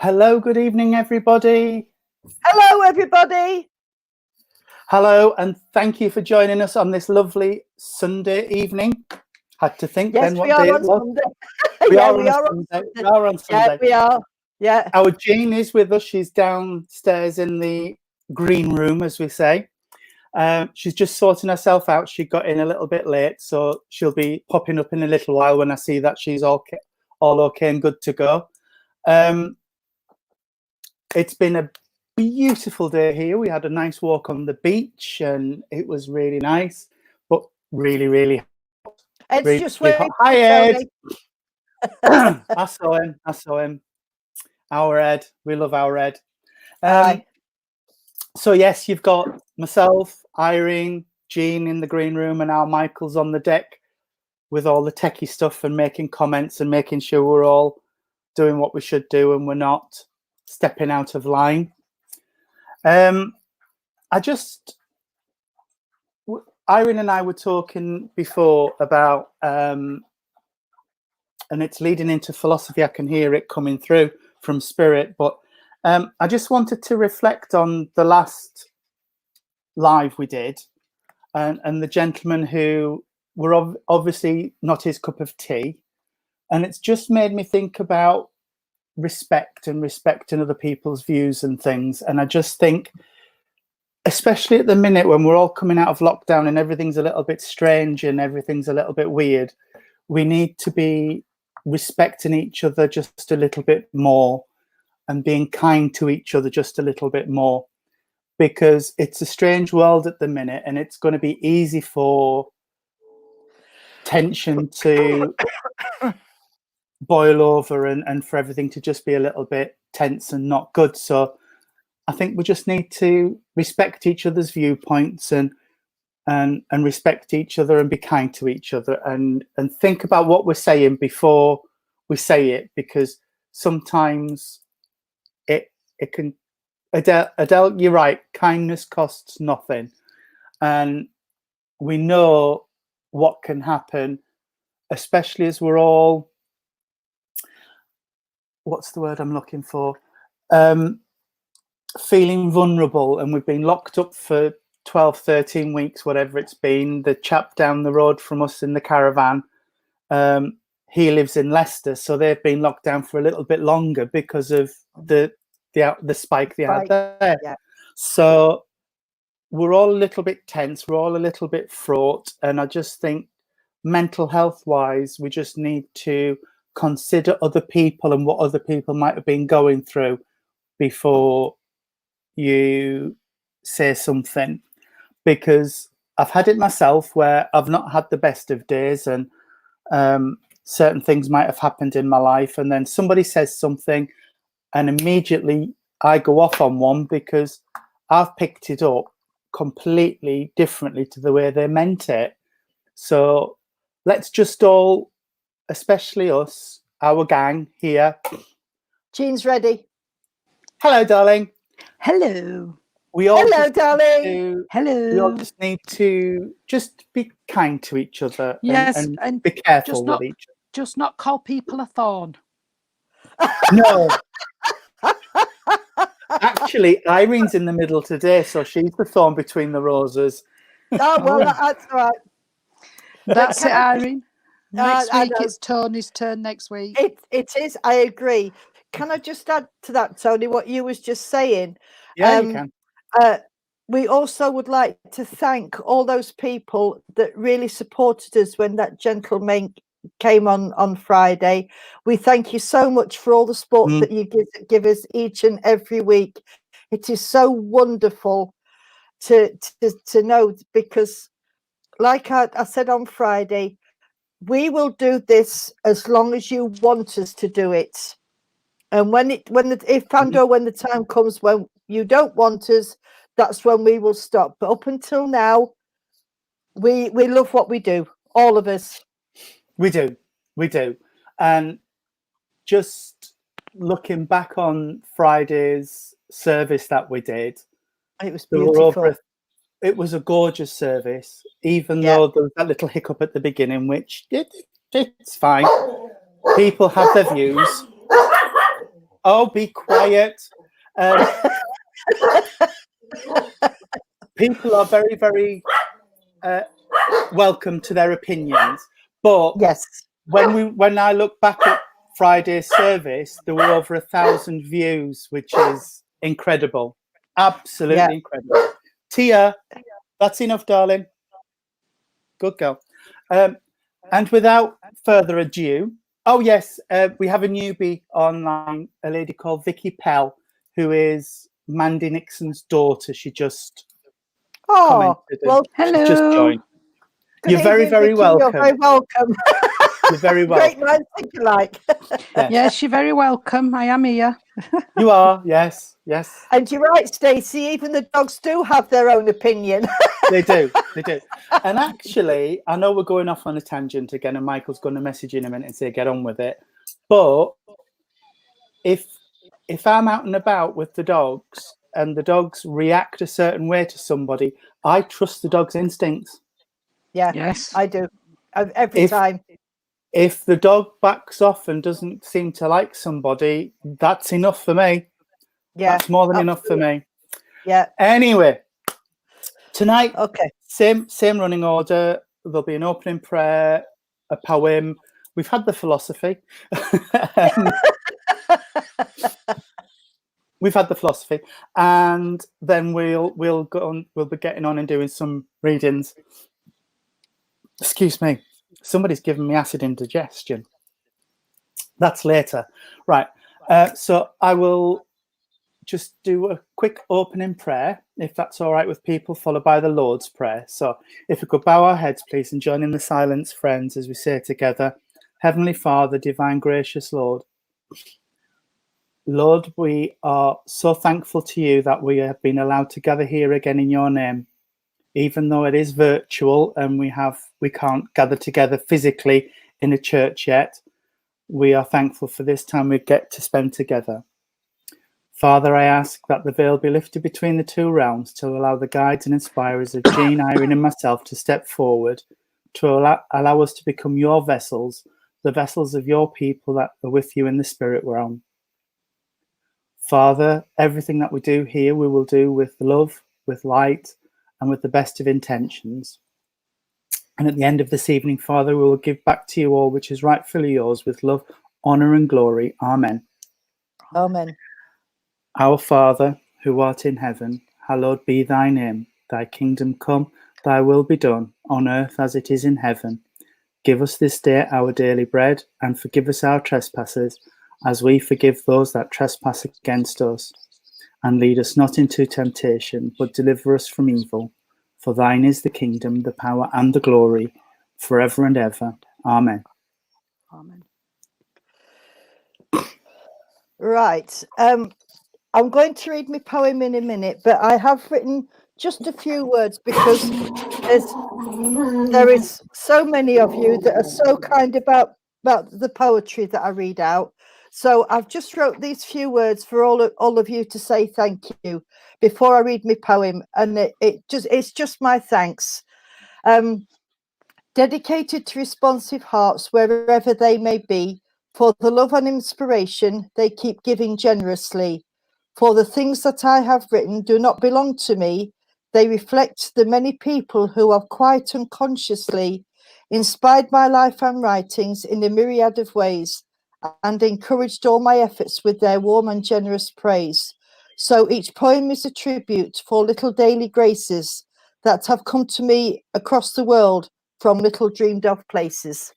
Hello, good evening, everybody. Hello, everybody. Hello, and thank you for joining us on this lovely Sunday evening. Had to think Yes, then we what are day on it was. Sunday. We Yeah, are we on are a on Sunday. Sunday. We are on Yeah, Sunday. we are. Yeah. Our Jean is with us. She's downstairs in the green room, as we say. She's just sorting herself out. She got in a little bit late, so she'll be popping up in a little while when I see that she's all okay and good to go. It's been a beautiful day here. We had a nice walk on the beach and it was really nice, but really, really hot. It's Really just hot. waiting. Hi, Ed. I saw him. Our Ed. We love our Ed. So, yes, you've got myself, Irene, Jean in the green room, and now Michael's on the deck with all the techie stuff and making comments and making sure we're all doing what we should do and we're not stepping out of line. Irene and I were talking before about, and it's leading into philosophy. I can hear it coming through from spirit, but I just wanted to reflect on the last live we did, and the gentleman who were obviously not his cup of tea, and it's just made me think about respect and respecting other people's views and things. And I just think, especially at the minute when we're all coming out of lockdown and everything's a little bit strange and everything's a little bit weird, we need to be respecting each other just a little bit more and being kind to each other just a little bit more, because it's a strange world at the minute and it's going to be easy for tension to boil over and for everything to just be a little bit tense and not good. So I think we just need to respect each other's viewpoints and respect each other and be kind to each other and think about what we're saying before we say it, because sometimes it can. Adele, you're right. Kindness costs nothing, and we know what can happen, especially as we're all. What's the word I'm looking for? Feeling vulnerable, and we've been locked up for 12, 13 weeks, whatever it's been. The chap down the road from us in the caravan, he lives in Leicester, so they've been locked down for a little bit longer because of the spike they had there. Yeah. So we're all a little bit tense, we're all a little bit fraught, and I just think mental health wise, we just need to consider other people and what other people might have been going through before you say something, because I've had it myself where I've not had the best of days, and certain things might have happened in my life, and then somebody says something and immediately I go off on one because I've picked it up completely differently to the way they meant it. So let's just all, especially us, our gang here. Jean's ready. Hello, darling. Hello. Hello, darling. Hello. We all just need to just be kind to each other. Yes, and be careful with each other. Just not call people a thorn. No. Actually, Irene's in the middle today, so she's the thorn between the roses. Oh, well, that's all right. That's it, Irene. Next week, it's Tony's turn next week. It is, I agree. Can I just add to that, Tony, what you was just saying? Yeah, you can. We also would like to thank all those people that really supported us when that gentleman came on Friday. We thank you so much for all the support that you give us each and every week. It is so wonderful to know, because like I said on Friday, we will do this as long as you want us to do it. And when the time comes when you don't want us, that's when we will stop. But up until now, we love what we do, all of us. We do. And just looking back on Friday's service that we did, it was beautiful. It was a gorgeous service, even though there was that little hiccup at the beginning, which it's fine. People have their views. Oh, be quiet. People are very, very welcome to their opinions. But Yes. when I look back at Friday's service, there were over 1,000 views, which is incredible. Absolutely incredible. Tia, that's enough, darling. Good girl. And without further ado, oh yes, we have a newbie online, a lady called Vicky Pell, who is Mandy Nixon's daughter. She just commented. Well, hello. She just joined. Good You're very, evening, very Vicky. welcome. You're very welcome. You're very welcome. Great minds think alike. Yes. Yes, you're very welcome. I am here. You are, yes, yes. And you're right, Stacey, even the dogs do have their own opinion. They do, they do. And actually, I know we're going off on a tangent again, and Michael's going to message you in a minute and say, get on with it. But if I'm out and about with the dogs and the dogs react a certain way to somebody, I trust the dog's instincts. Yeah, Yes, I do. Every time. If the dog backs off and doesn't seem to like somebody, that's enough for me. Yeah, that's more than enough for me. Yeah. Anyway, tonight, okay, same running order. There'll be an opening prayer, a poem. We've had the philosophy. We've had the philosophy, and then we'll go on. We'll be getting on and doing some readings. Excuse me. Somebody's giving me acid indigestion. That's later. Right. So I will just do a quick opening prayer, if that's all right with people, followed by the Lord's Prayer. So if we could bow our heads, please, and join in the silence, friends, as we say together, Heavenly Father, divine, gracious Lord. Lord, we are so thankful to you that we have been allowed to gather here again in your name. Even though it is virtual and we can't gather together physically in a church yet, we are thankful for this time we get to spend together. Father, I ask that the veil be lifted between the two realms to allow the guides and inspirers of Jean, Irene and myself to step forward, to allow us to become your vessels, the vessels of your people that are with you in the spirit realm. Father, everything that we do here, we will do with love, with light, and with the best of intentions. And at the end of this evening, Father, we will give back to you all which is rightfully yours with love, honour and glory. Amen. Amen. Our Father, who art in heaven, hallowed be thy name. Thy kingdom come, thy will be done, on earth as it is in heaven. Give us this day our daily bread, and forgive us our trespasses, as we forgive those that trespass against us. And lead us not into temptation, but deliver us from evil. For thine is the kingdom, the power, and the glory, forever and ever. Amen. Amen. Right. I'm going to read my poem in a minute, but I have written just a few words because there is so many of you that are so kind about the poetry that I read out. So I've just wrote these few words for all of you to say thank you before I read my poem, and it's just my thanks. Dedicated to responsive hearts wherever they may be, for the love and inspiration they keep giving generously. For the things that I have written do not belong to me. They reflect the many people who have quite unconsciously inspired my life and writings in a myriad of ways, and encouraged all my efforts with their warm and generous praise. So each poem is a tribute for little daily graces that have come to me across the world from little dreamed of places.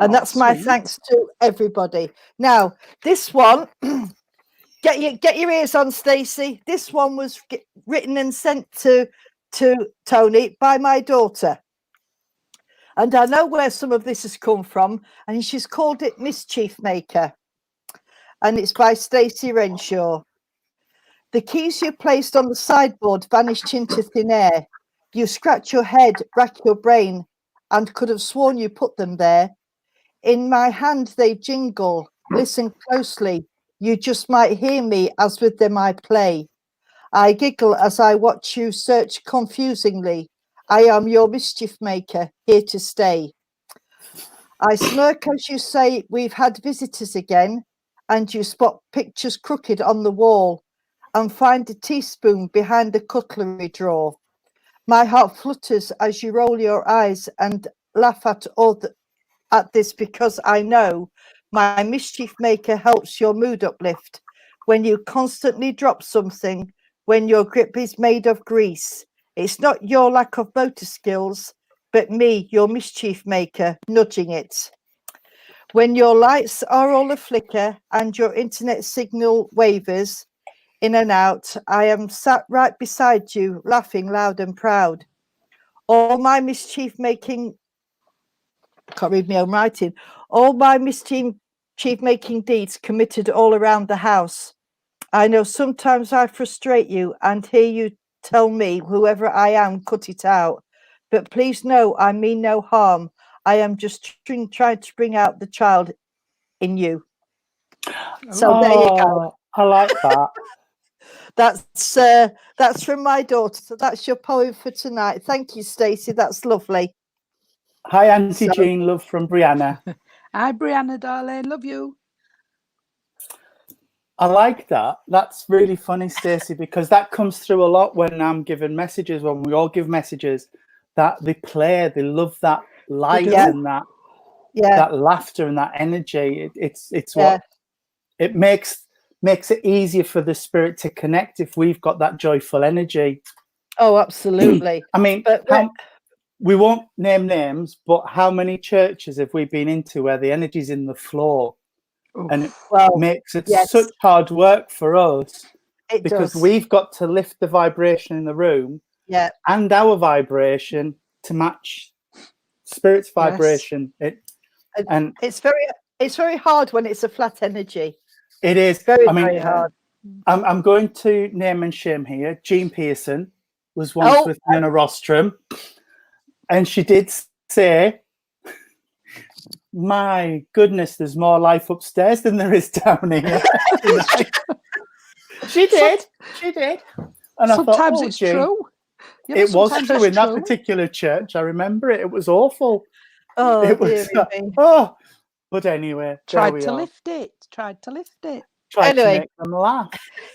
And that's my thanks to everybody. Now, this one, get your ears on, Stacey. This one was written and sent to Tony by my daughter. And I know where some of this has come from, and she's called it Mischief Maker. And it's by Stacey Renshaw. The keys you placed on the sideboard vanished into thin air. You scratch your head, rack your brain, and could have sworn you put them there. In my hand they jingle. Listen closely. You just might hear me as with them I play. I giggle as I watch you search confusingly. I am your mischief maker, here to stay. I smirk as you say, we've had visitors again. and you spot pictures crooked on the wall and find a teaspoon behind the cutlery drawer. My heart flutters as you roll your eyes and laugh at this, because I know my mischief maker helps your mood uplift when you constantly drop something, when your grip is made of grease. It's not your lack of motor skills, but me, your mischief maker, nudging it. When your lights are all a flicker and your internet signal wavers in and out, I am sat right beside you, laughing loud and proud. All my mischief making, can't read my own writing, all my mischief making deeds committed all around the house. I know sometimes I frustrate you and hear you tell me, whoever I am, cut it out. But please know I mean no harm. I am just trying to bring out the child in you. So there you go. I like that. That's from my daughter. So that's your poem for tonight. Thank you, Stacey. That's lovely. Hi, Auntie Jean. Love from Brianna. Hi, Brianna, darling. Love you. I like that. That's really funny, Stacey, because that comes through a lot when I'm giving messages, when we all give messages, that they love that light and that laughter and that energy. It's what it makes it easier for the spirit to connect if we've got that joyful energy. Oh, absolutely. I mean, we won't name names, but how many churches have we been into where the energy's in the floor? And it makes it such hard work for us because we've got to lift the vibration in the room and our vibration to match spirit's vibration. And it's very hard when it's a flat energy. It is very hard. I'm going to name and shame here. Jean Pearson was once with me on a rostrum, and she did say, my goodness, there's more life upstairs than there is down here. She did. And sometimes I thought, it's true. It was true in that particular church. I remember it. It was awful. Oh, it was. But anyway, tried to lift it. Tried to make them laugh.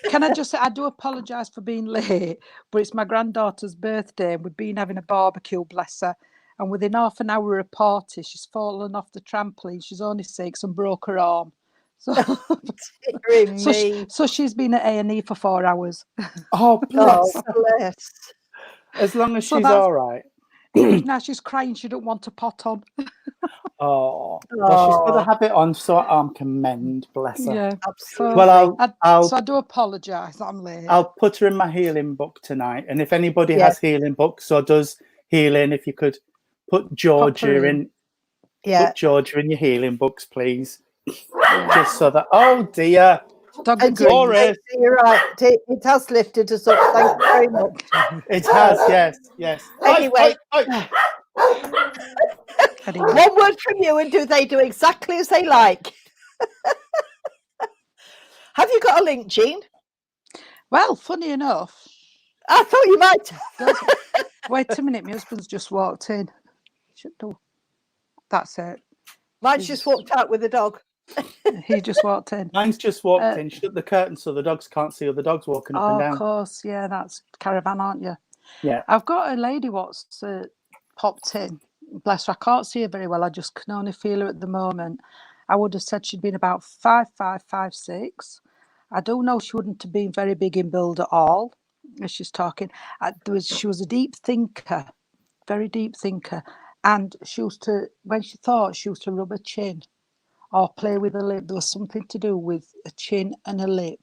Can I just say, I do apologise for being late, but it's my granddaughter's birthday. We've been having a barbecue, bless her. And within half an hour of party, she's fallen off the trampoline. She's only 6 and broke her arm. So, so she's been at A&E for 4 hours. Oh, bless. As long as she's all right. Now she's crying. She don't want a pot on. Well, she's got to have it on so her arm can mend. Bless her. Yeah, absolutely. Well, so I do apologise. I'm late. I'll put her in my healing book tonight. And if anybody has healing books or does healing, if you could put Georgia in. Put Georgia in your healing books, please. Just so that. Oh dear. You're right. It has lifted us up. Thank you very much. It has, yes. Anyway. One word from you, and do they do exactly as they like? Have you got a link, Jean? Well, funny enough. I thought you might. Wait a minute, my husband's just walked in. Should do. That's it. Mine's just walked out with the dog. He just walked in. Mine's just walked in. Shut the curtain so the dogs can't see other dogs walking up and down. Of course, yeah, that's caravan, aren't you? Yeah. I've got a lady what's popped in. Bless her, I can't see her very well. I just can only feel her at the moment. I would have said she'd been about 5'5", 5'6". I don't know she wouldn't have been very big in build at all, as she's talking. She was a deep thinker, very deep thinker. And she used to, when she thought, she used to rub her chin or play with her lip. There was something to do with a chin and a lip.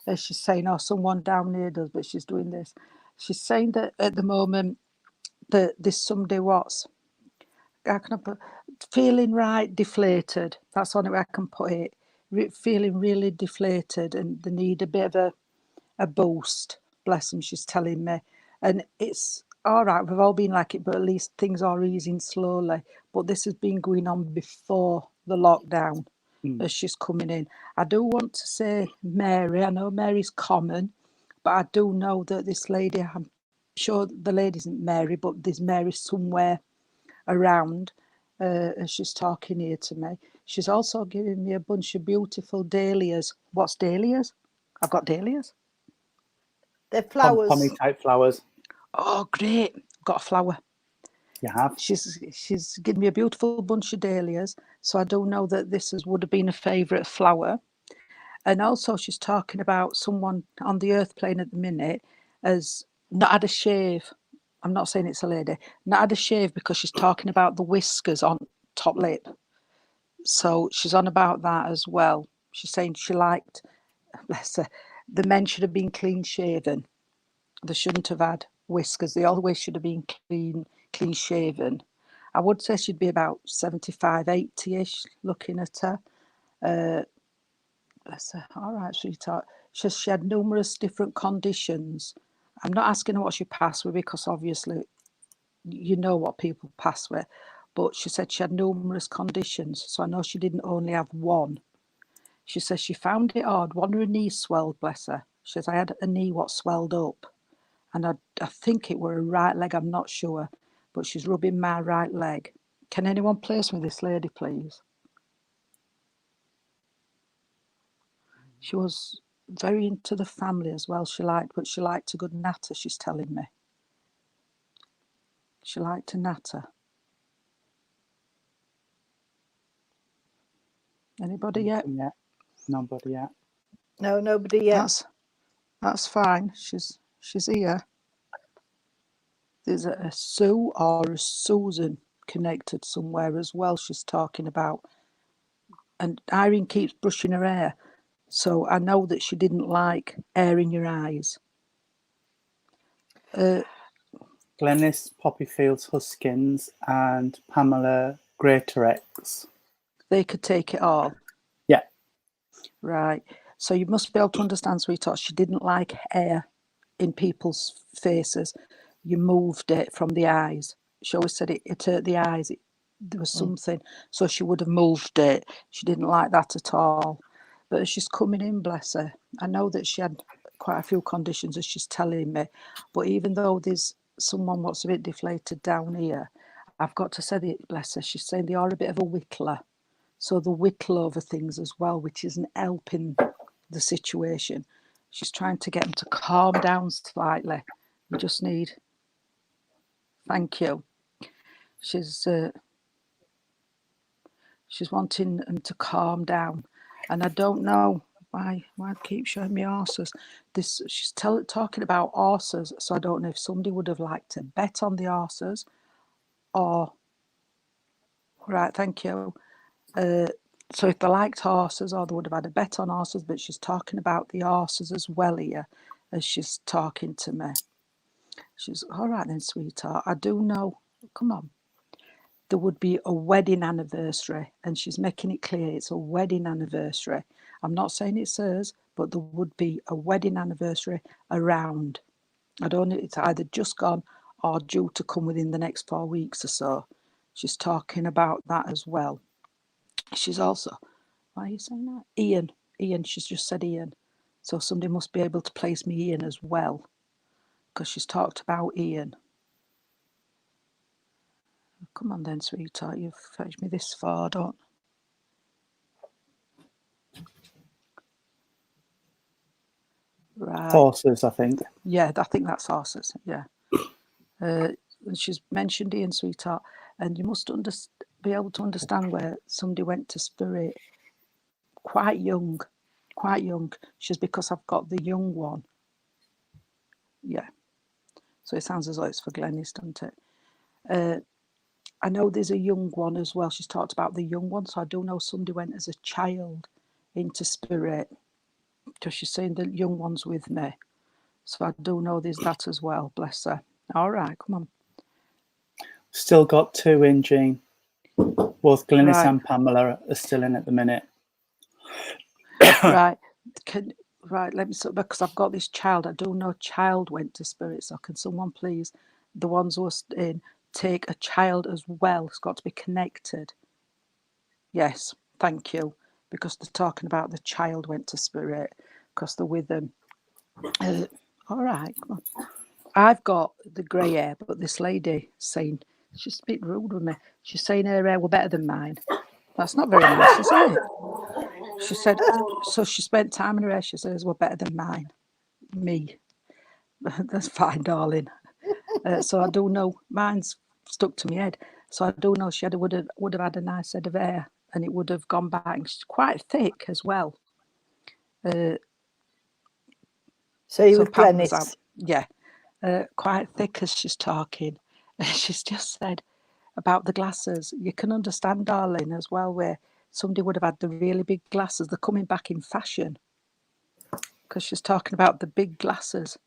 As she's saying, someone down here does, but she's doing this. She's saying that at the moment that this somebody how can I put, feeling right deflated. That's the only way I can put it. Feeling really deflated, and they need a bit of a boost. Bless them, she's telling me. And it's all right, we've all been like it, but at least things are easing slowly. But this has been going on before the lockdown as she's coming in. I do want to say Mary. I know Mary's common, but I do know that this lady, I'm sure the lady isn't Mary, but there's Mary somewhere around. as she's talking here to me. She's also giving me a bunch of beautiful dahlias. What's dahlias? I've got dahlias. They're flowers. Pommy type flowers. Oh, great. Got a flower. You have. She's given me a beautiful bunch of dahlias. So I do know that this would have been a favourite flower. And also she's talking about someone on the earth plane at the minute has not had a shave. I'm not saying it's a lady. Not had a shave because she's talking about the whiskers on top lip. So she's on about that as well. She's saying she liked, bless her, the men should have been clean shaven. They shouldn't have had whiskers. They always should have been clean shaven. I would say she'd be about 75, 80-ish looking at her. Bless her. All right, sweetheart. She had numerous different conditions. I'm not asking her what she passed with because obviously you know what people pass with. But she said she had numerous conditions. So I know she didn't only have one. She says she found it hard. One of her knees swelled, bless her. She says, I had a knee what swelled up. And I think it were her right leg, I'm not sure. But she's rubbing my right leg. Can anyone place me this lady, please? She was very into the family as well. She liked a good natter, she's telling me. She liked a natter. Anybody yet? Yeah. Nobody yet. No, nobody yet. That's fine. She's here. There's a Sue or a Susan connected somewhere as well she's talking about. And Irene keeps brushing her hair. So I know that she didn't like air in your eyes. Glenys Poppyfields Huskins and Pamela Greatorex. They could take it all. Yeah. Right. So you must be able to understand, sweetheart, she didn't like air in people's faces. You moved it from the eyes. She always said it hurt the eyes. There was something. So she would have moved it. She didn't like that at all. But as she's coming in, bless her, I know that she had quite a few conditions as she's telling me. But even though there's someone what's a bit deflated down here, I've got to say that, bless her, she's saying they are a bit of a whittler. So they whittle over things as well, which isn't helping the situation. She's trying to get them to calm down slightly. We just need... Thank you. She's wanting them to calm down. And I don't know why I keep showing me horses. She's talking about horses, so I don't know if somebody would have liked to bet on the horses or... Right, thank you. So if they liked horses, or they would have had a bet on horses, but she's talking about the horses as well here as she's talking to me. She's, all right then, sweetheart, I do know, come on. There would be a wedding anniversary, and she's making it clear it's a wedding anniversary. I'm not saying it's hers, but there would be a wedding anniversary around. I don't know, it's either just gone or due to come within the next 4 weeks or so. She's talking about that as well. She's also, why are you saying that? Ian, she's just said Ian. So somebody must be able to place me Ian as well, because she's talked about Ian. Come on then, sweetheart, you've fetched me this far, don't... Right. Horses, I think. Yeah, I think that's horses, yeah. She's mentioned Ian, sweetheart, and you must be able to understand where somebody went to spirit quite young. She's because I've got the young one. Yeah. So it sounds as though it's for Glenys, doesn't it? I know there's a young one as well. She's talked about the young one, so I do know somebody went as a child into spirit. So she's saying the young one's with me. So I do know there's that as well, bless her. All right, come on. Still got 2 in, Jean. Both Glenys Right. and Pamela are still in at the minute. Right. Let me, because I've got this child. I do know child went to spirit. So can someone please, the ones who are in, take a child as well? It's got to be connected. Yes, thank you. Because they're talking about the child went to spirit because they're with them. All right, come on. I've got the grey hair, but this lady saying She's a bit rude with me. She's saying her hair were better than mine. That's not very nice, is it? She said, so she spent time in her hair. She says, were better than mine. Me. That's fine, darling. So I do know mine's stuck to my head. So I do know she would have had a nice head of hair, and it would have gone back. She's quite thick as well. So you So would blend it. yeah, quite thick as she's talking. She's just said about the glasses. You can understand, darling, as well, where somebody would have had the really big glasses. They're coming back in fashion because she's talking about the big glasses.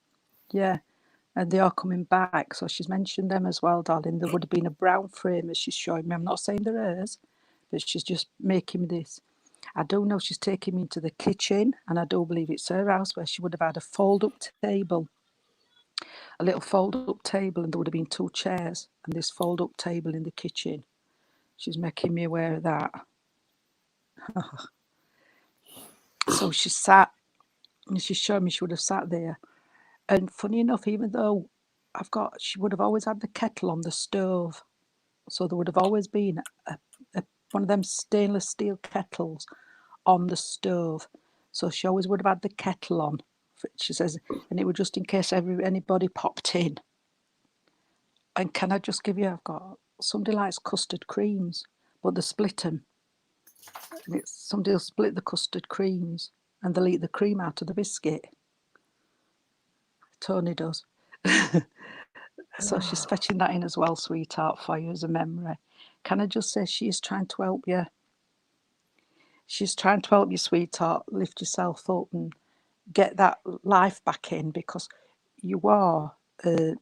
Yeah, and they are coming back. So she's mentioned them as well, darling. There would have been a brown frame as she's showing me. I'm not saying they're hers, but she's just making me this. I do know she's taking me into the kitchen, and I do believe it's her house where she would have had a fold-up table. A little fold-up table, and there would have been 2 chairs and this fold-up table in the kitchen. She's making me aware of that. So she sat, and she's showing me she would have sat there. And funny enough, even though she would have always had the kettle on the stove. So there would have always been one of them stainless steel kettles on the stove. So she always would have had the kettle on, she says, and it was just in case anybody popped in. And can I just give you, I've got, somebody likes custard creams, but they split them. And somebody will split the custard creams and they'll eat the cream out of the biscuit. Tony does. So she's fetching that in as well, sweetheart, for you as a memory. Can I just say she is trying to help you? She's trying to help you, sweetheart, lift yourself up and get that life back in, because you are a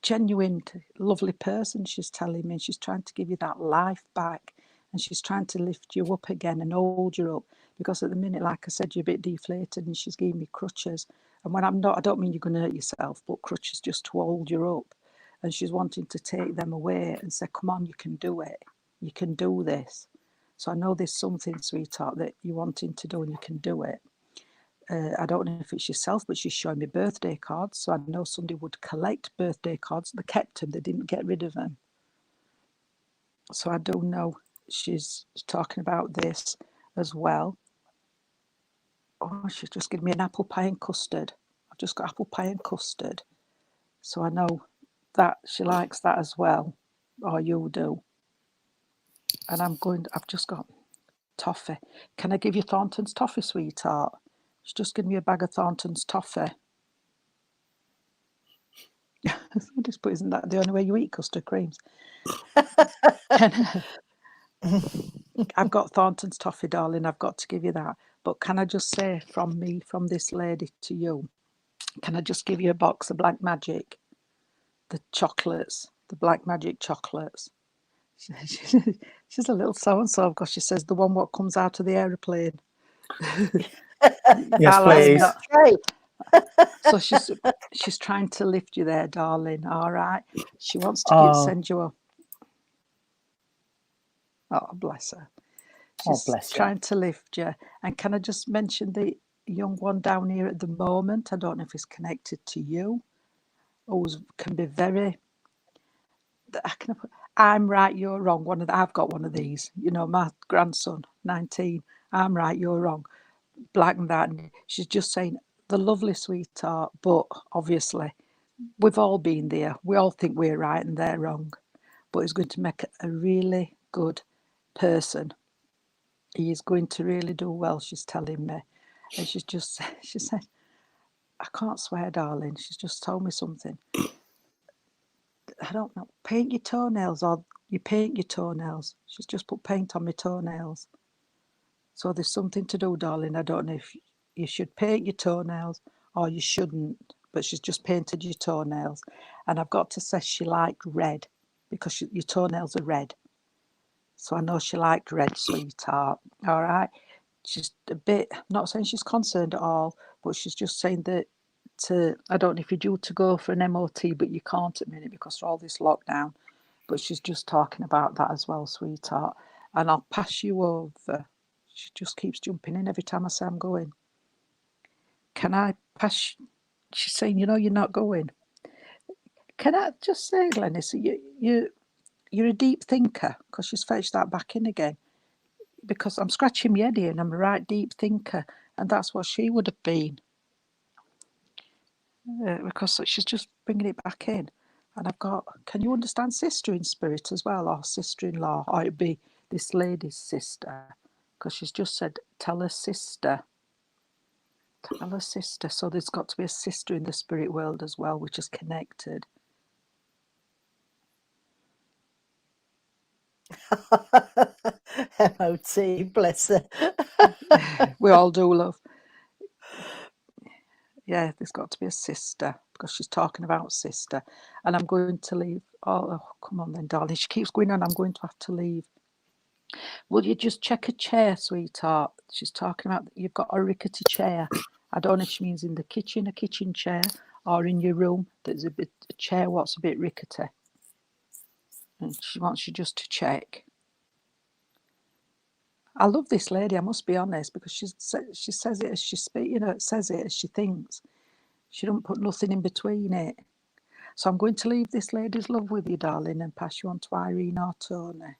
genuine, lovely person, she's telling me. She's trying to give you that life back, and she's trying to lift you up again and hold you up, because at the minute, like I said, you're a bit deflated, and she's giving me crutches. And when I'm not, I don't mean you're going to hurt yourself, but crutches just to hold you up. And she's wanting to take them away and say, come on, you can do it. You can do this. So I know there's something, sweetheart, that you're wanting to do, and you can do it. I don't know if it's yourself, but she's showing me birthday cards. So I know somebody would collect birthday cards. They kept them. They didn't get rid of them. So I do know she's talking about this as well. Oh, she's just given me an apple pie and custard. I've just got apple pie and custard. So I know that she likes that as well. Or you do. And I've just got toffee. Can I give you Thornton's toffee, sweetheart? She's just given me a bag of Thornton's toffee. Just put, isn't that the only way you eat custard creams? I've got Thornton's toffee, darling. I've got to give you that. But can I just say from me, from this lady to you, can I just give you a box of Black Magic? The chocolates, the Black Magic chocolates. She's a little so-and-so, because she says the one what comes out of the aeroplane. Yes, please. Right. So she's trying to lift you there, darling. All right. She wants to send you a. Oh, bless her. She's bless you. trying to lift you. And can I just mention the young one down here at the moment? I don't know if it's connected to you. Always can be very. I'm right, you're wrong. I've got one of these. You know, my grandson, 19. I'm right, you're wrong. Black and that. And she's just saying the lovely sweetheart, but obviously we've all been there. We all think we're right and they're wrong. But he's going to make a really good person. He is going to really do well, she's telling me. And she said, I can't swear, darling. She's just told me something. I don't know, paint your toenails, or you paint your toenails. She's just put paint on my toenails. So there's something to do, darling. I don't know if you should paint your toenails or you shouldn't, but she's just painted your toenails. And I've got to say she liked red, because your toenails are red. So I know she liked red, sweetheart. All right. She's a bit, I'm not saying she's concerned at all, but she's just saying that I don't know if you're due to go for an MOT, but you can't at the minute because of all this lockdown. But she's just talking about that as well, sweetheart. And I'll pass you over. She just keeps jumping in every time I say I'm going. Can I pass? She's saying, you know, you're not going. Can I just say, Glenys, you're a deep thinker, because she's fetched that back in again. Because I'm scratching my head here and I'm a right deep thinker, and that's what she would have been. Because she's just bringing it back in. And I've got, can you understand sister in spirit as well, or sister-in-law? Or it'd be this lady's sister, because she's just said, tell her sister. Tell her sister. So there's got to be a sister in the spirit world as well, which is connected. MOT, bless her. We all do, love. Yeah, there's got to be a sister, because she's talking about sister. And I'm going to leave. Oh, come on then, darling. She keeps going on. I'm going to have to leave. Will you just check a chair, sweetheart? She's talking about you've got a rickety chair. I don't know if she means in the kitchen, a kitchen chair, or in your room. There's a chair what's a bit rickety. And she wants you just to check. I love this lady, I must be honest, because she says it as she speaks, says it as she thinks. She don't put nothing in between it. So I'm going to leave this lady's love with you, darling, and pass you on to Irene or Tony.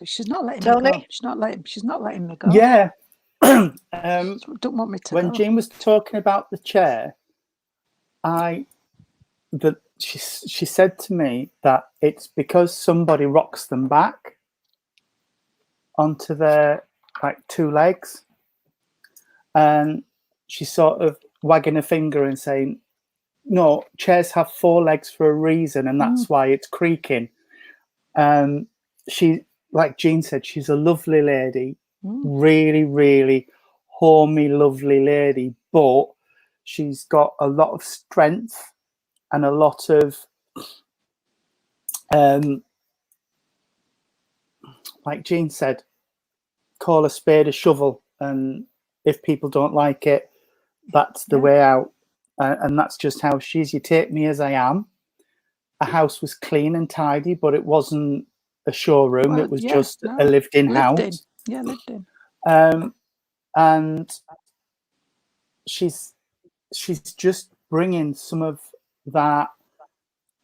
She's not letting me go. She's not letting me go. Yeah. Don't want me to when go. Jean was talking about the chair, she said to me that it's because somebody rocks them back onto their two legs, and she's sort of wagging a finger and saying, no, chairs have 4 legs for a reason, and that's why it's creaking. She, like Jean said, she's a lovely lady, really, really homey, lovely lady, but she's got a lot of strength and a lot of like Jean said, call a spade a shovel, and if people don't like it, that's the way out. And that's just how she is. You take me as I am. A house was clean and tidy, but it wasn't a showroom. Well, it was just a lived-in house. Yeah, lived in. And she's just bringing some of that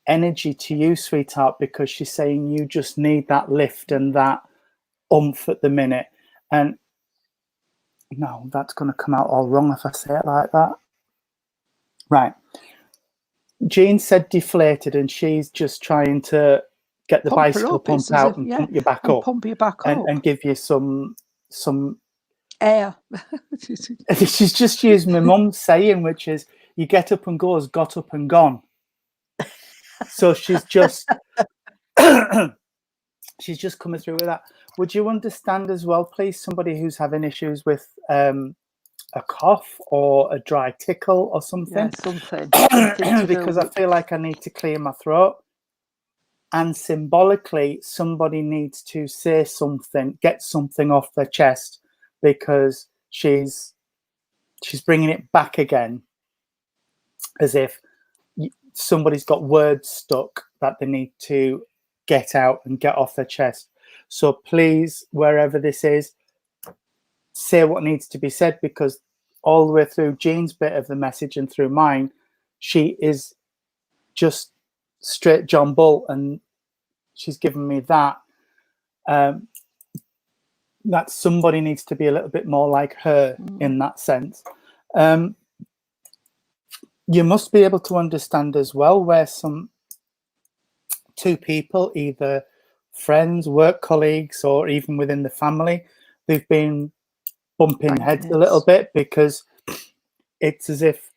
energy to you, sweetheart, because she's saying you just need that lift and that oomph at the minute. And no, that's going to come out all wrong if I say it like that. Right. Jean said deflated, and she's just trying to get the bicycle pump out and pump you back up. Pump you back up. And give you some air. She's just used my mum's saying, which is, you get up and goes, got up and gone. So she's just she's just coming through with that. Would you understand as well, please, somebody who's having issues with a cough or a dry tickle or something? Yeah, something because I feel like I need to clear my throat. And symbolically, somebody needs to say something, get something off their chest, because she's bringing it back again, as if somebody's got words stuck that they need to get out and get off their chest. So please, wherever this is, say what needs to be said, because all the way through Jean's bit of the message and through mine, she is just straight John Bull, and she's given me that that somebody needs to be a little bit more like her in that sense. You must be able to understand as well where two people, either friends, work colleagues, or even within the family, they've been bumping heads a little bit, because it's as if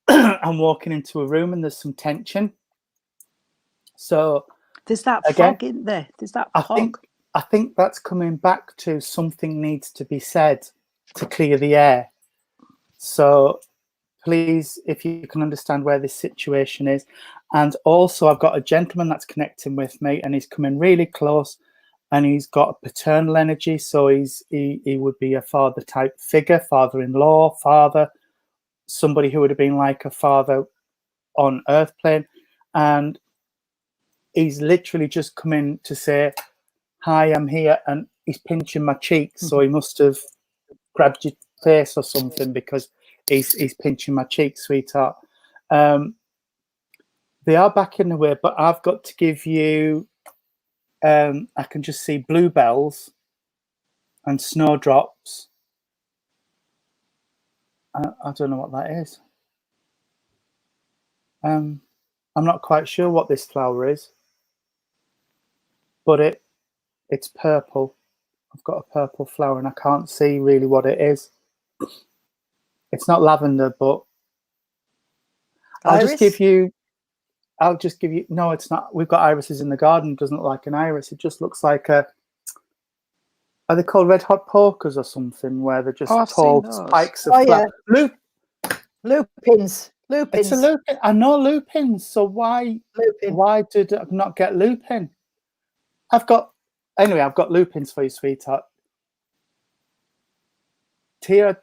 I'm walking into a room and there's some tension. So there's that fog in there. There's that fog. I think that's coming back to something needs to be said to clear the air. So please, if you can understand where this situation is. And also, I've got a gentleman that's connecting with me, and he's coming really close, and he's got a paternal energy. So he would be a father type figure, father-in-law, father, somebody who would have been like a father on earth plane. And he's literally just come in to say, hi, I'm here, and he's pinching my cheek. So he must have grabbed your face or something, because he's pinching my cheek, sweetheart. They are back in the way, but I've got to give you. I can just see bluebells and snowdrops. I don't know what that is. I'm not quite sure what this flower is, but it's purple. I've got a purple flower, and I can't see really what it is. It's not lavender, but I'll just give you. No, it's not. We've got irises in the garden. It doesn't look like an iris. It just looks like a. Are they called red hot pokers or something? Where they're just tall spikes of flower. Yeah. Lupins. It's a lupin. I know lupins. So why did I not get lupin? I've got lupins for you, sweetheart. Tia,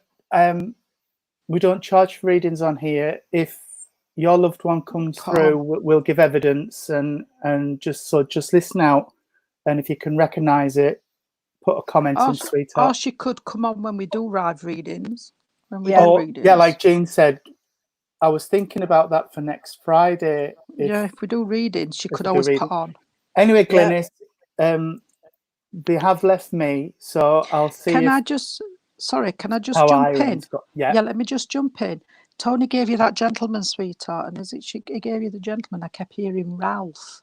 we don't charge for readings on here. If your loved one comes through, we'll give evidence and just listen out. And if you can recognise it, put a comment in, sweetheart. Or she could come on when we do live readings. Yeah, like Jean said, I was thinking about that for next Friday. If we do readings, she could always put on. Anyway, Glynis, they have left me, so I'll see. Can I just jump in? Let me just jump in. Tony gave you that gentleman, sweetheart, and he gave you the gentleman, I kept hearing Ralph.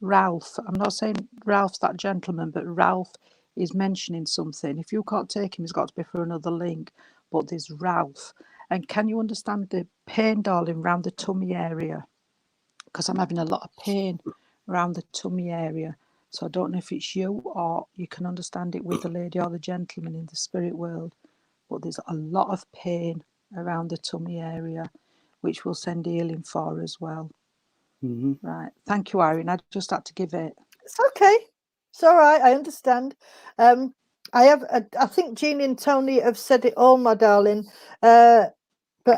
Ralph. I'm not saying Ralph's that gentleman, but Ralph is mentioning something. If you can't take him, he's got to be for another link. But there's Ralph. And can you understand the pain, darling, around the tummy area? Because I'm having a lot of pain around the tummy area. So I don't know if it's you or you can understand it with the lady or the gentleman in the spirit world. But there's a lot of pain around the tummy area, which we'll send healing for as well. Mm-hmm. Right. Thank you, Irene. I just had to give it. It's okay. It's all right. I understand. I think Jean and Tony have said it all, my darling. But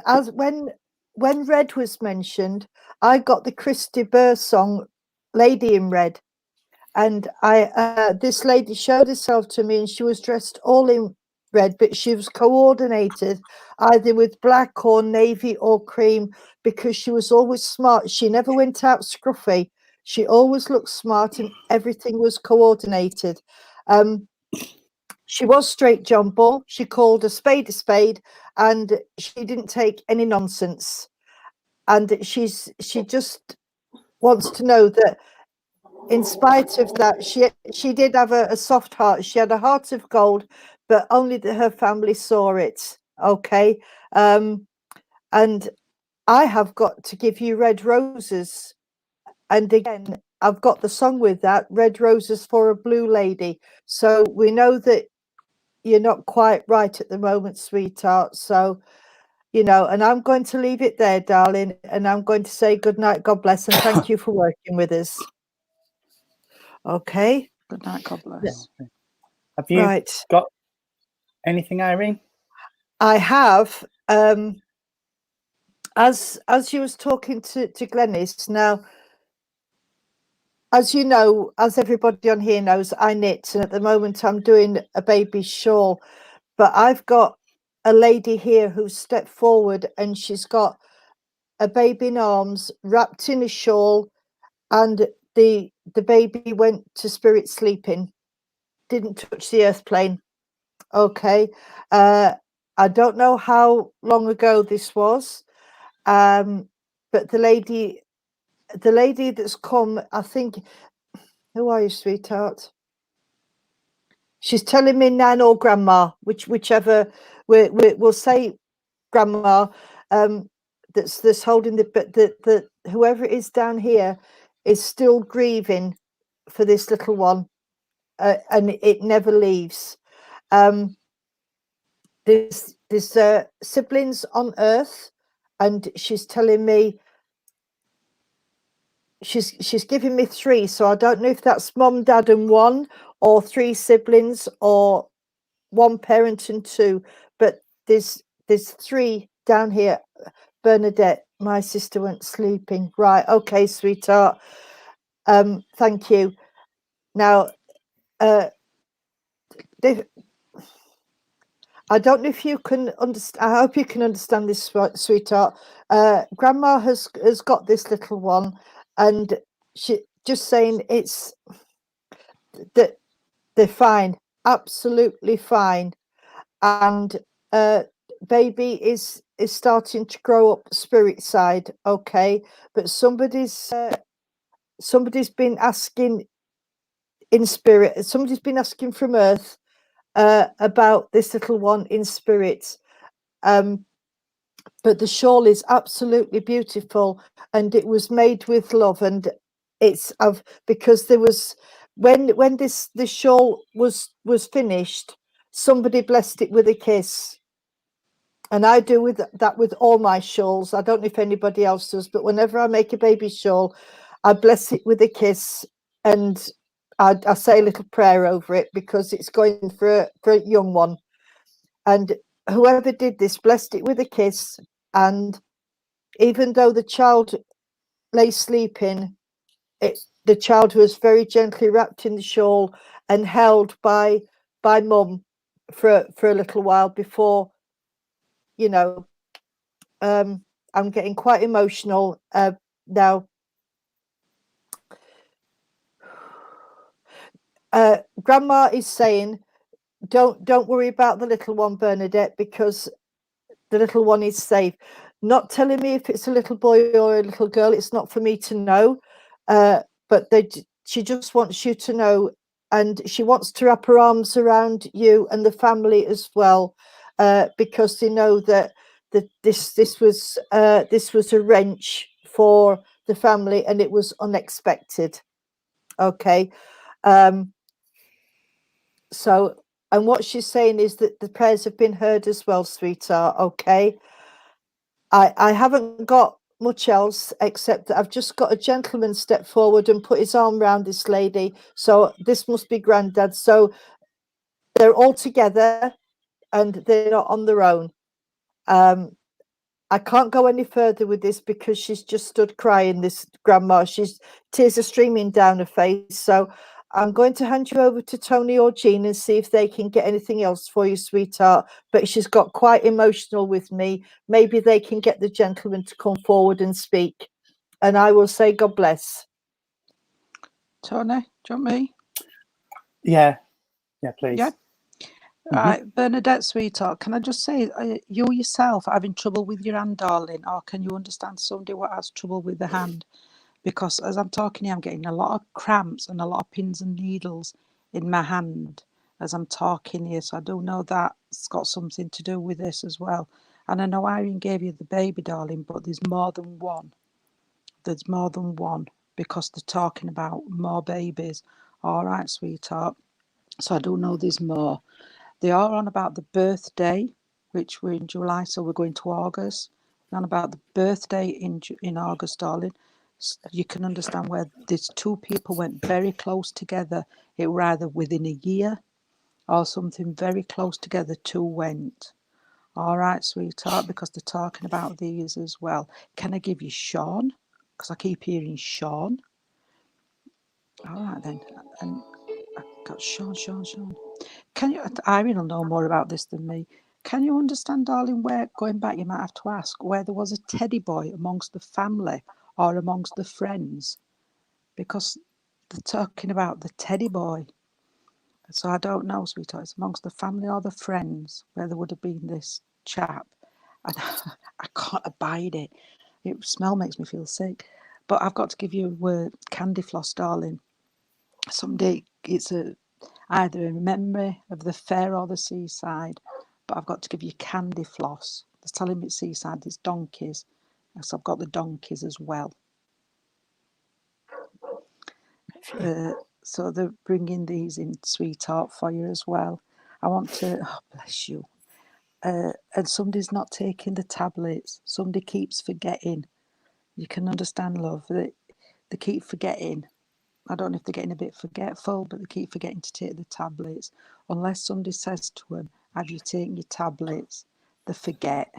as when Red was mentioned, I got the Christy Burr song, "Lady in Red," and this lady showed herself to me, and she was dressed all in red, but she was coordinated either with black or navy or cream because she was always smart. She never went out scruffy. She always looked smart, and everything was coordinated. She was straight John Bull. She called a spade, and she didn't take any nonsense. And she just wants to know that in spite of that, she did have a soft heart. She had a heart of gold, but only that her family saw it. Okay. And I have got to give you red roses. And again, I've got the song with that, Red Roses for a Blue Lady. So we know that you're not quite right at the moment, sweetheart. So, and I'm going to leave it there, darling. And I'm going to say good night, God bless, and thank you for working with us. Okay. Good night, God bless. Yeah. Have you got anything, Irene? I have. As you was talking to Glenys, now, as you know, as everybody on here knows, I knit, and at the moment I'm doing a baby shawl. But I've got a lady here who stepped forward, and she's got a baby in arms, wrapped in a shawl, and the baby went to spirit sleeping, didn't touch the earth plane. Okay. I don't know how long ago this was, but the lady that's come, I think, who are you, sweetheart? She's telling me Nan or Grandma, whichever. We'll say Grandma. That's holding the whoever it is down here is still grieving for this little one, and it never leaves. There's siblings on Earth, and she's telling me she's giving me 3, so I don't know if that's mom, dad, and 1, or 3 siblings, or 1 parent and 2. But there's 3 down here. Bernadette, my sister, went sleeping. Right, okay, sweetheart. Thank you. Now, I don't know if you can understand. I hope you can understand this, sweetheart. Grandma has got this little one, and she just saying it's that they're fine, absolutely fine, and baby is starting to grow up spirit side, okay, but somebody's been asking in spirit. Somebody's been asking from Earth about this little one in spirit. But the shawl is absolutely beautiful, and it was made with love, and it's of because there was when this shawl was finished, somebody blessed it with a kiss. And I do with that with all my shawls. I don't know if anybody else does, but whenever I make a baby shawl, I bless it with a kiss, and I say a little prayer over it because it's going for a young one. And whoever did this blessed it with a kiss. And even though the child lay sleeping, the child was very gently wrapped in the shawl and held by mum for a little while before, you know. I'm getting quite emotional now. Grandma is saying, don't worry about the little one, Bernadette, because the little one is safe. Not telling me if it's a little boy or a little girl. It's not for me to know. But she just wants you to know, and she wants to wrap her arms around you and the family as well, because they know that this was a wrench for the family, and it was unexpected. Okay. So, and what she's saying is that the prayers have been heard as well, sweetheart. Okay. I haven't got much else except that I've just got a gentleman step forward and put his arm around this lady. So this must be Granddad. So they're all together and they're not on their own. I can't go any further with this because she's just stood crying, this grandma. Tears are streaming down her face. So I'm going to hand you over to Tony or Jean and see if they can get anything else for you, sweetheart. But she's got quite emotional with me. Maybe they can get the gentleman to come forward and speak. And I will say God bless. Tony, do you want me? Yeah, please. Yeah. Right, Bernadette, sweetheart, can I just say, you yourself having trouble with your hand, darling, or can you understand somebody what has trouble with the hand? Because as I'm talking here, I'm getting a lot of cramps and a lot of pins and needles in my hand as I'm talking here. So I do know that's got something to do with this as well. And I know Irene gave you the baby, darling, but there's more than one. There's more than one because they're talking about more babies. All right, sweetheart. So I do know there's more. They are on about the birthday, which we're in July, so we're going to August. They're on about the birthday in August, darling. You can understand where these two people went very close together. It were either within a year or something very close together, two went. All right, sweetheart, because they're talking about these as well. Can I give you Sean? Because I keep hearing Sean. All right, then. And I got Sean. Can you, Irene will know more about this than me. Can you understand, darling, where, going back, you might have to ask, where there was a teddy boy amongst the family or amongst the friends? Because they're talking about the teddy boy. So I don't know, sweetheart, it's amongst the family or the friends where there would have been this chap. And I can't abide it. It smell makes me feel sick. But I've got to give you candy floss, darling. Someday it's either a memory of the fair or the seaside, but I've got to give you candy floss. They're telling me it's seaside, it's donkeys. So I've got the donkeys as well. So they're bringing these in, sweetheart, for you as well. I want to, oh, bless you. And somebody's not taking the tablets. Somebody keeps forgetting. You can understand, love, that they keep forgetting. I don't know if they're getting a bit forgetful, but they keep forgetting to take the tablets. Unless somebody says to them, have you taken your tablets? They forget.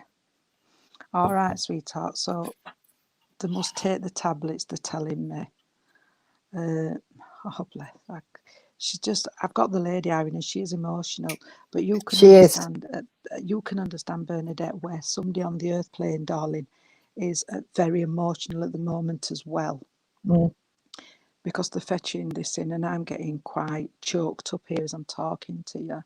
All right, sweetheart. So they must take the tablets, they're telling me. Oh, bless. She's just. I've got the lady Irene, and she is emotional. But you can She is. understand. You can understand Bernadette, where somebody on the earth plane, darling, is very emotional at the moment as well, Mm. because they're fetching this in, and I'm getting quite choked up here as I'm talking to you.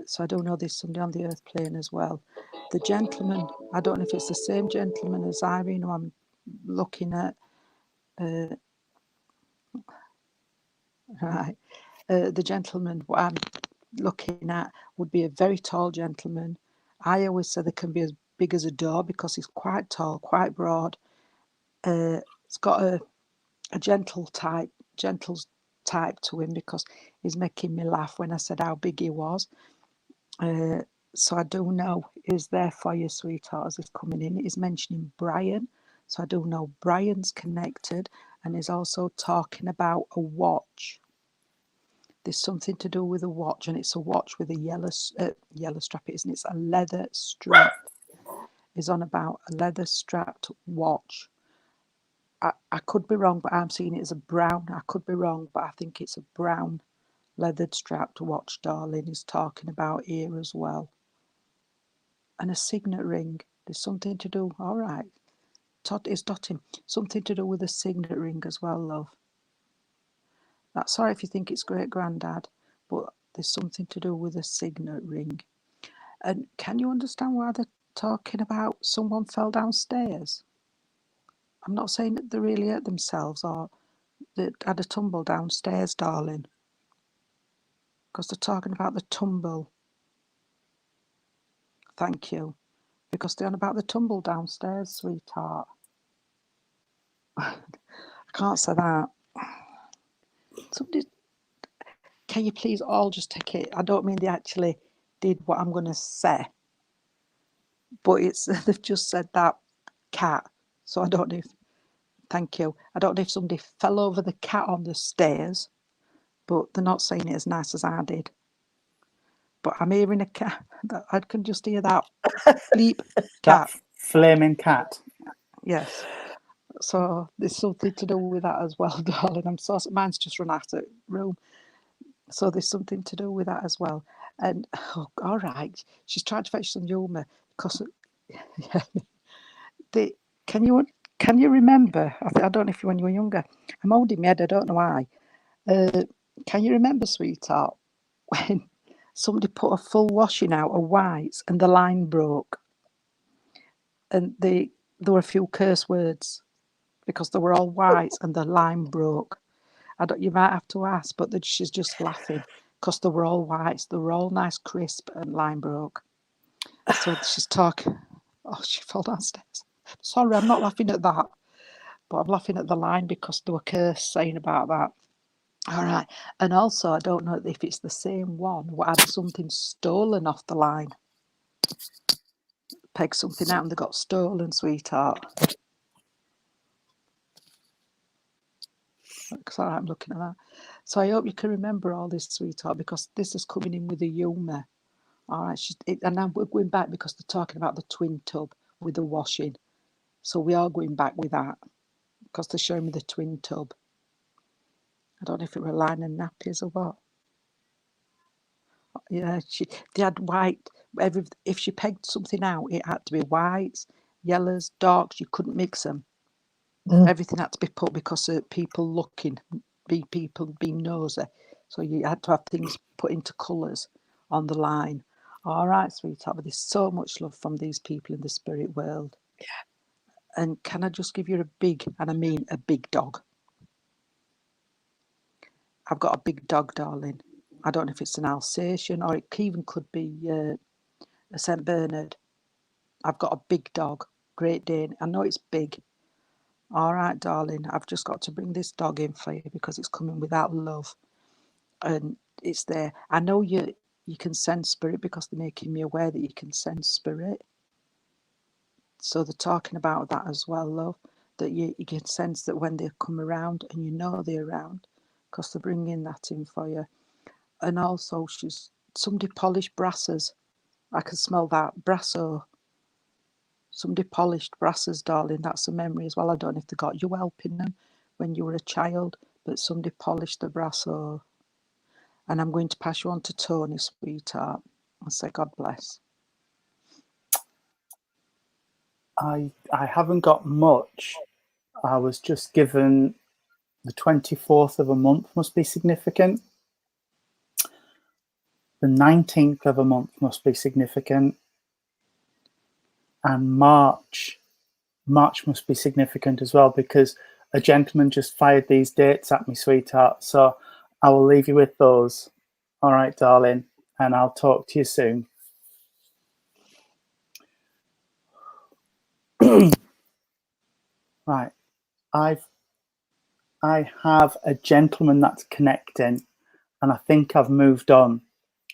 So I don't know. There's somebody on the earth plane as well. The gentleman. I don't know if it's the same gentleman as Irene who I'm looking at. Right. The gentleman what I'm looking at would be a very tall gentleman. I always say they can be as big as a door because he's quite tall, quite broad. It's got a gentle type to him because he's making me laugh when I said how big he was. So I do know is there for you, sweetheart, as he's coming in. He's mentioning Brian. So I do know Brian's connected, and he's also talking about a watch. There's something to do with a watch, and it's a watch with a yellow strap, isn't it? It's a leather strap. Is on about a leather strapped watch. I could be wrong, but I'm seeing it as a brown. I could be wrong, but I think it's a brown leathered strapped watch, darling. He's talking about here as well. And a signet ring. There's something to do. All right. Todd is dotting. Something to do with a signet ring as well, love. That's sorry if you think it's great granddad, but there's something to do with a signet ring. And can you understand why they're talking about someone fell downstairs? I'm not saying that they really hurt themselves or they had a tumble downstairs, darling. Because they're talking about the tumble. Thank you. Because they're on about the tumble downstairs, sweetheart. I can't say that. Somebody, can you please all just take it? I don't mean they actually did what I'm going to say. But they've just said that cat. So I don't know if, thank you. I don't know if somebody fell over the cat on the stairs, but they're not saying it as nice as I did. But I'm hearing a cat. I can just hear that bleep cat. That flaming cat. Yes. So there's something to do with that as well, darling. I'm so mine's just run out of room. So there's something to do with that as well. And all right, she's trying to fetch some humour because yeah, can you remember? I don't know if when you were younger. I'm holding my head. I don't know why. Can you remember, sweetheart, when somebody put a full washing out of whites and the line broke, and there were a few curse words because they were all whites and the line broke. You might have to ask, but she's just laughing because they were all whites. They were all nice, crisp, and line broke. So she's talking. Oh, she fell downstairs. Sorry, I'm not laughing at that, but I'm laughing at the line because there were curse saying about that. All right. And also, I don't know if it's the same one who had something stolen off the line. Pegged something out and they got stolen, sweetheart. Sorry, I'm looking at that. So I hope you can remember all this, sweetheart, because this is coming in with the humour. All right. And now we're going back because they're talking about the twin tub with the washing. So we are going back with that because they're showing me the twin tub. I don't know if it were a line and nappies or what. Yeah, they had white. If she pegged something out, it had to be whites, yellows, darks. You couldn't mix them. Everything had to be put because of people looking, people being nosy. So you had to have things put into colours on the line. All right, sweetheart, but there's so much love from these people in the spirit world. Yeah. And can I just give you a big, and I mean a big dog? I've got a big dog, darling. I don't know if it's an Alsatian or it even could be a St. Bernard. I've got a big dog, Great Dane. I know it's big. All right, darling. I've just got to bring this dog in for you because it's coming without love. And it's there. I know you can sense spirit because they're making me aware that you can sense spirit. So they're talking about that as well, love. That you can sense that when they come around and you know they're around because they're bringing that in for you. And also, somebody polished brasses. I can smell that. Brasso. Somebody polished brasses, darling. That's a memory as well. I don't know if they got you helping them when you were a child, but somebody polished the brass O. And I'm going to pass you on to Tony, sweetheart, and say God bless. I haven't got much. I was just given the 24th of a month must be significant. The 19th of a month must be significant. And March must be significant as well, because a gentleman just fired these dates at me, sweetheart. So I will leave you with those. All right, darling. And I'll talk to you soon. Right. I have a gentleman that's connecting, and I think I've moved on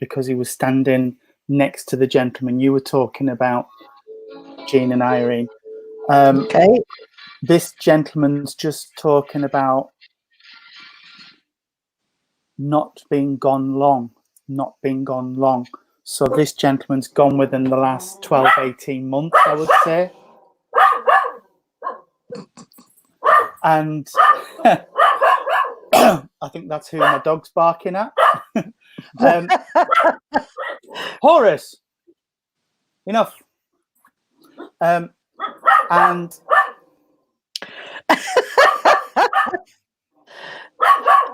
because he was standing next to the gentleman you were talking about, Jean and Irene. Okay. This gentleman's just talking about not being gone long. So this gentleman's gone within the last 12, 18 months, I would say. And I think that's who my dog's barking at. Horace, enough. And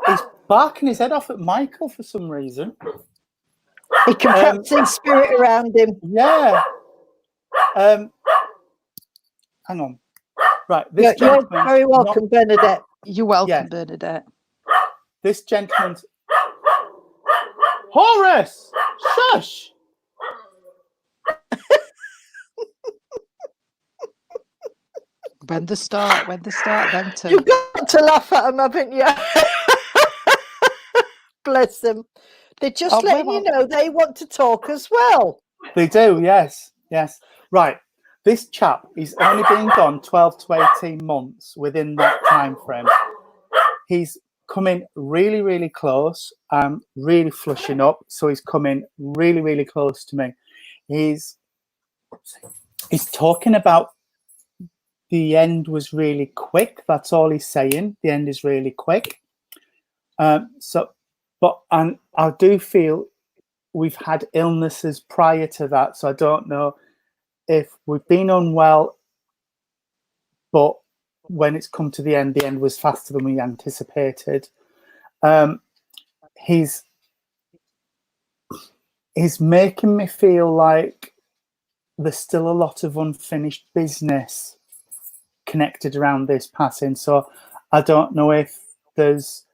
he's barking his head off at Michael for some reason. He can captain spirit around him. Yeah. Hang on. Right. This You're very welcome, Bernadette. You're welcome, Bernadette. This gentleman's... Horace! Shush! When they start, then too. You've got to laugh at them, haven't you? Bless them. They're just letting you know they want to talk as well. They do, yes. Right. This chap, he's only been gone 12 to 18 months within that time frame. He's coming really, really close. I'm really flushing up, so he's coming really, really close to me. He's talking about the end was really quick. That's all he's saying. The end is really quick. And I do feel we've had illnesses prior to that, so I don't know if we've been unwell, but when it's come to the end was faster than we anticipated. He's making me feel like there's still a lot of unfinished business connected around this passing. So I don't know if there's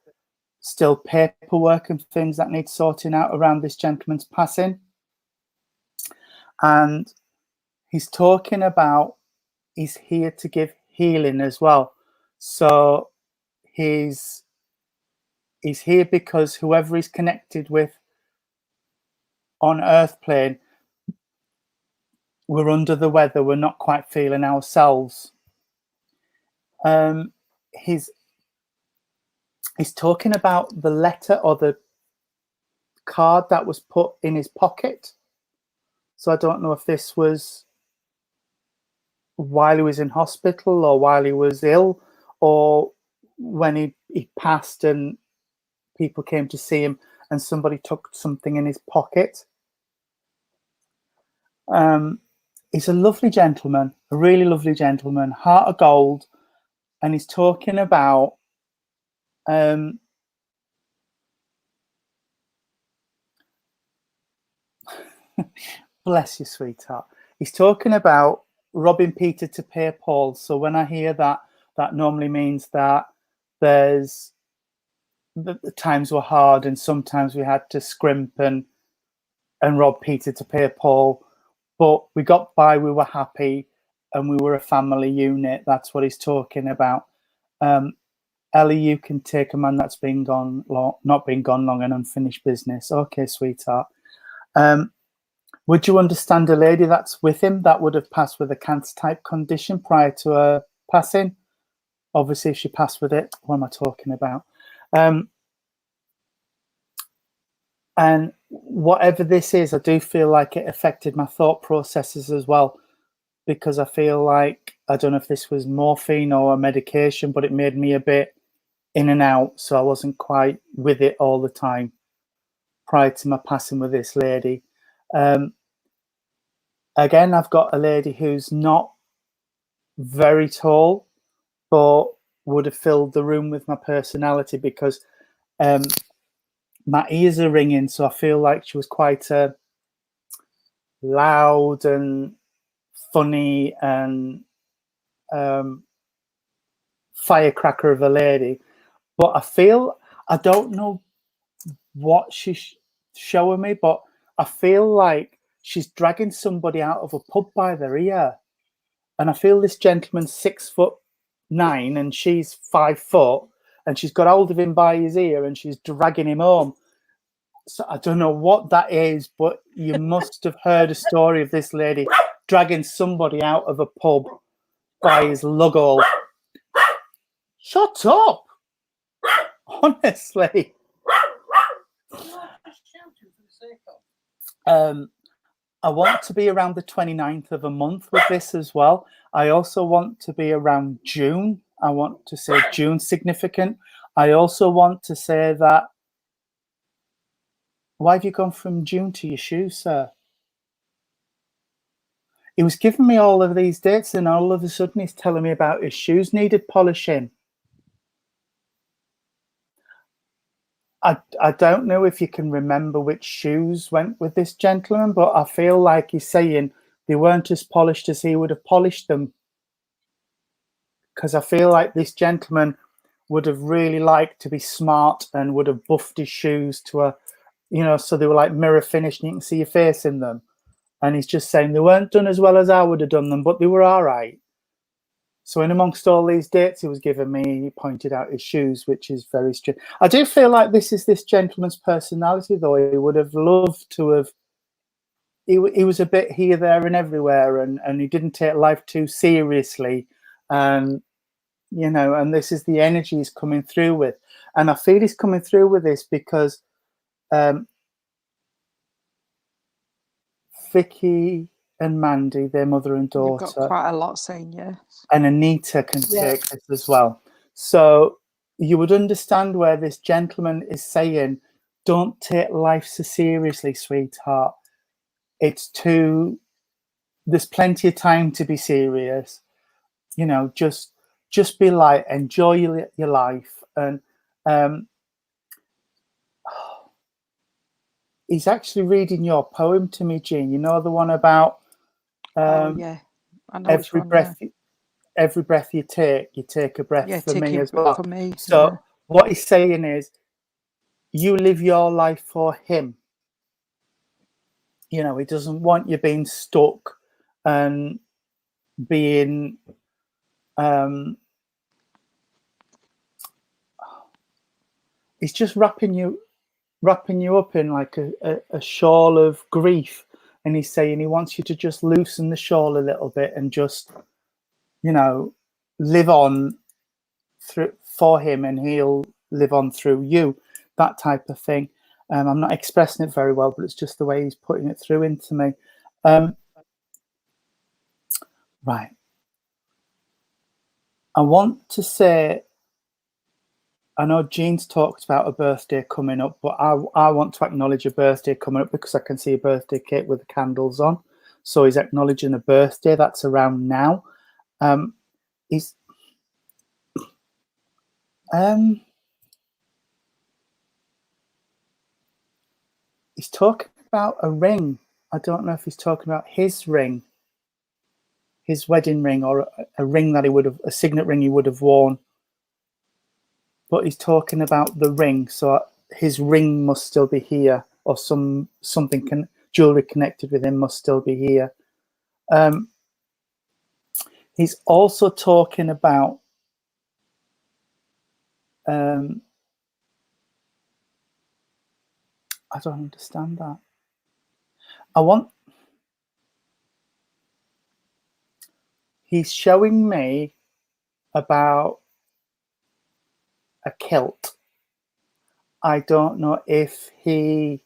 still paperwork and things that need sorting out around this gentleman's passing. And he's talking about he's here to give healing as well. So he's here because whoever he's connected with on Earth plane, we're under the weather, we're not quite feeling ourselves. He's talking about the letter or the card that was put in his pocket. So I don't know if this was while he was in hospital or while he was ill or when he passed and people came to see him and somebody took something in his pocket. He's a lovely gentleman, a really lovely gentleman, heart of gold. And he's talking about bless you, sweetheart. He's talking about robbing Peter to pay Paul. So when I hear that, that normally means that there's the times were hard and sometimes we had to scrimp and rob Peter to pay Paul. But we got by, we were happy, and we were a family unit. That's what he's talking about. Ellie, you can take a man that's been gone long, not been gone long and unfinished business. Okay, sweetheart. Would you understand a lady that's with him that would have passed with a cancer-type condition prior to her passing? Obviously, if she passed with it, what am I talking about? And whatever this is, I do feel like it affected my thought processes as well, because I feel like, I don't know if this was morphine or a medication, but it made me a bit in and out, so I wasn't quite with it all the time prior to my passing with this lady. Again, I've got a lady who's not very tall, but would have filled the room with my personality, because my ears are ringing, so I feel like she was quite loud and funny and firecracker of a lady. But I don't know what she's showing me, but I feel like she's dragging somebody out of a pub by their ear. And I feel this gentleman's 6'9" and she's 5 foot, and she's got hold of him by his ear and she's dragging him home. So I don't know what that is, but you must have heard a story of this lady dragging somebody out of a pub by his lug-all. Shut up! Honestly. I want to be around the 29th of a month with this as well. I also want to be around June. I want to say June significant. I also want to say that. Why have you gone from June to your shoes, sir? He was giving me all of these dates, and all of a sudden he's telling me about his shoes needed polishing. I don't know if you can remember which shoes went with this gentleman, but I feel like he's saying they weren't as polished as he would have polished them. Because I feel like this gentleman would have really liked to be smart and would have buffed his shoes to a, so they were like mirror finished and you can see your face in them. And he's just saying they weren't done as well as I would have done them, but they were all right. So in amongst all these dates he was giving me, he pointed out his shoes, which is very strange. I do feel like this is this gentleman's personality, though. He would have loved to have... He was a bit here, there and everywhere, and he didn't take life too seriously. And, and this is the energy he's coming through with. And I feel he's coming through with this because Vicky and Mandy, their mother and daughter. You've got quite a lot saying yes. And Anita can take this as well. So you would understand where this gentleman is saying, don't take life so seriously, sweetheart. There's plenty of time to be serious. Just be light, enjoy your life. And he's actually reading your poem to me, Jean. You know, the one about yeah, I know every breath. Every breath you take a breath for me as well. For me, so what he's saying is, you live your life for him. He doesn't want you being stuck and being he's just wrapping you up in like a shawl of grief, and he's saying he wants you to just loosen the shawl a little bit and just live on for him, and he'll live on through you, that type of thing. I'm not expressing it very well, but it's just the way he's putting it through into me. Right. I want to say, I know Jean's talked about a birthday coming up, but I want to acknowledge a birthday coming up because I can see a birthday cake with the candles on. So he's acknowledging a birthday that's around now. He's talking about a ring. I don't know if he's talking about his ring, his wedding ring, or a ring that a signet ring he would have worn. But he's talking about the ring, so his ring must still be here, or jewelry connected with him must still be here. He's also talking about I don't understand that. He's showing me about a kilt. I don't know if he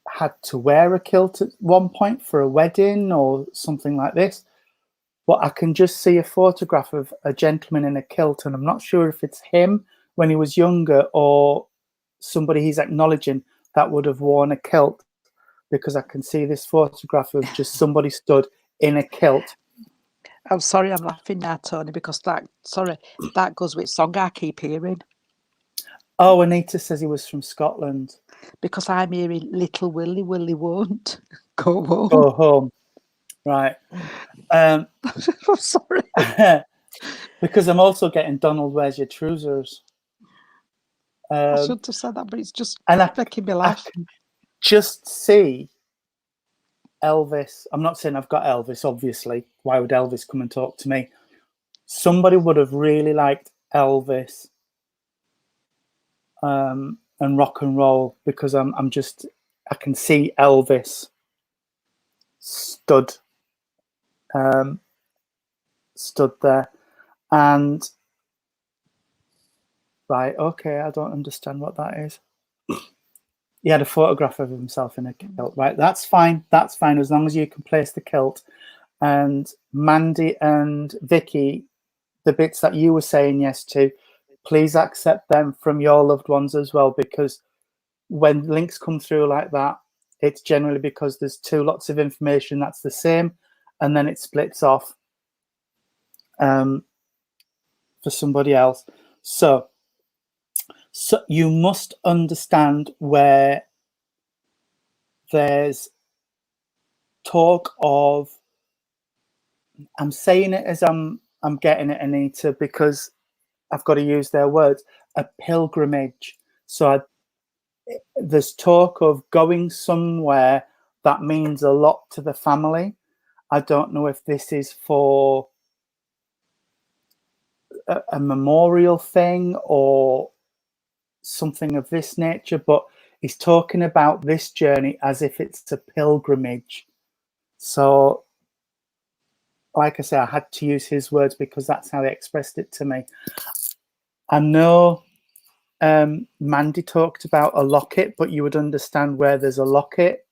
had to wear a kilt at one point for a wedding or something like this, but I can just see a photograph of a gentleman in a kilt, and I'm not sure if it's him when he was younger or somebody he's acknowledging that would have worn a kilt, because I can see this photograph of just somebody stood in a kilt. I'm sorry, I'm laughing now, Tony, because that goes with song I keep hearing. Oh, Anita says he was from Scotland. Because I'm hearing Little Willie won't go home. Go home. Right. I'm sorry. Because I'm also getting Donald, where's your trousers? I shouldn't have said that, but it's just and making me laugh. I can just see Elvis. I'm not saying I've got Elvis, obviously. Why would Elvis come and talk to me? Somebody would have really liked Elvis and rock and roll, because I can see Elvis stood there. And right, okay, I don't understand what that is. He had a photograph of himself in a kilt. Right, that's fine. That's fine, as long as you can place the kilt. And Mandy and Vicky, the bits that you were saying yes to, please accept them from your loved ones as well, because when links come through like that, it's generally because there's two lots of information that's the same, and then it splits off for somebody else. So you must understand where there's talk of, I'm saying it as I'm getting it, Anita, because I've got to use their words, a pilgrimage. So there's talk of going somewhere that means a lot to the family. I don't know if this is for a memorial thing or something of this nature, but he's talking about this journey as if it's a pilgrimage. So, like I say, I had to use his words because that's how he expressed it to me. I know Mandy talked about a locket, but you would understand where there's a locket.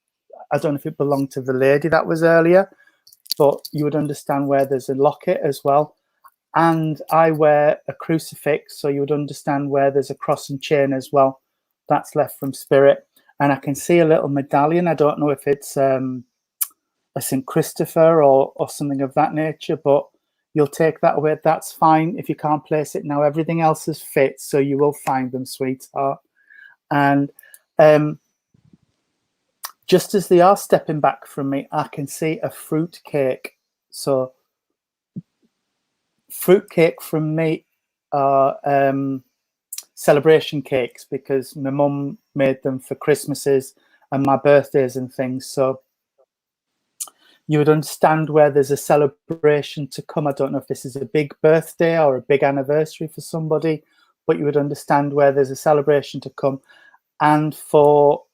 I don't know if it belonged to the lady that was earlier, but you would understand where there's a locket as well. And I wear a crucifix, so you would understand where there's a cross and chain as well. That's left from Spirit. And I can see a little medallion. I don't know if it's a St. Christopher or something of that nature, but you'll take that away. That's fine if you can't place it now. Everything else is fit, so you will find them, sweetheart. And just as they are stepping back from me, I can see a fruit cake. So fruit cake from me are celebration cakes, because my mum made them for Christmases and my birthdays and things. So you would understand where there's a celebration to come. I don't know if this is a big birthday or a big anniversary for somebody, but you would understand where there's a celebration to come. And for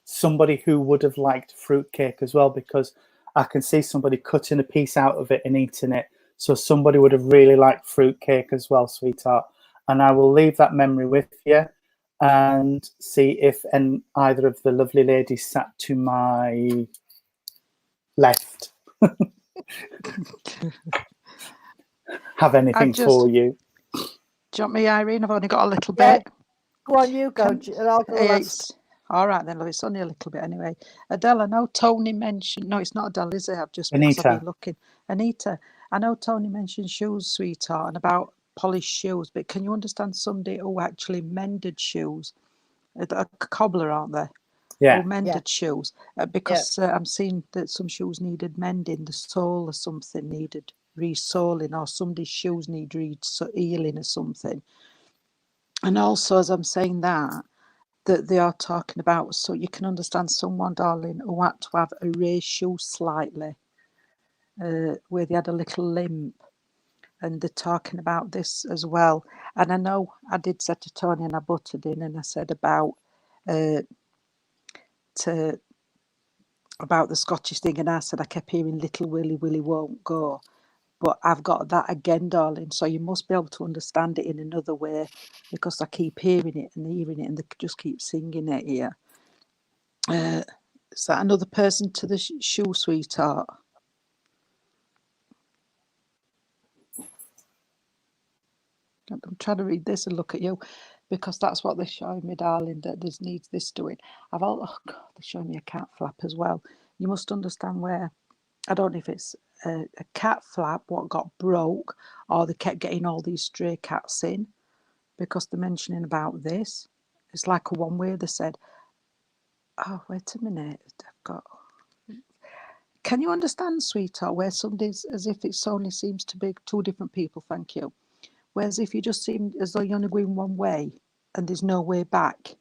somebody who would have liked fruitcake as well, because I can see somebody cutting a piece out of it and eating it. So somebody would have really liked fruitcake as well, sweetheart. And I will leave that memory with you and see if either of the lovely ladies sat to my left have anything for you. Do you want me, Irene? I've only got a little bit. Go on, you go. And I'll go last. All right then, love. It's only a little bit anyway. Adele, I know Tony mentioned. No, it's not Adele, is it? I've just been looking. Anita, I know Tony mentioned shoes, sweetheart, and about polished shoes. But can you understand somebody who actually mended shoes? A cobbler, aren't they? Yeah. Who mended shoes? Because I'm seeing that some shoes needed mending. The sole or something needed resoling, or somebody's shoes need healing or something. And also, as I'm saying that they are talking about, so you can understand someone, darling, who had to have a raised shoe slightly, where they had a little limp, and they're talking about this as well. And I know I did say to Tony, and I butted in, and I said about the Scottish thing, and I said I kept hearing Little Willie won't go. But I've got that again, darling. So you must be able to understand it in another way, because I keep hearing it, and they just keep singing it here. Is that another person to the shoe, sweetheart? I'm trying to read this and look at you, because that's what they're showing me, darling, that there's needs this doing. Oh God, they're showing me a cat flap as well. You must understand where, I don't know if it's a cat flap what got broke, or they kept getting all these stray cats in, because they're mentioning about this. It's like a one way. They said, oh, wait a minute, I've got. Can you understand, sweetheart, where somebody's as if it's only seems to be two different people? Thank you. Whereas if you just seem as though you're only going one way and there's no way back,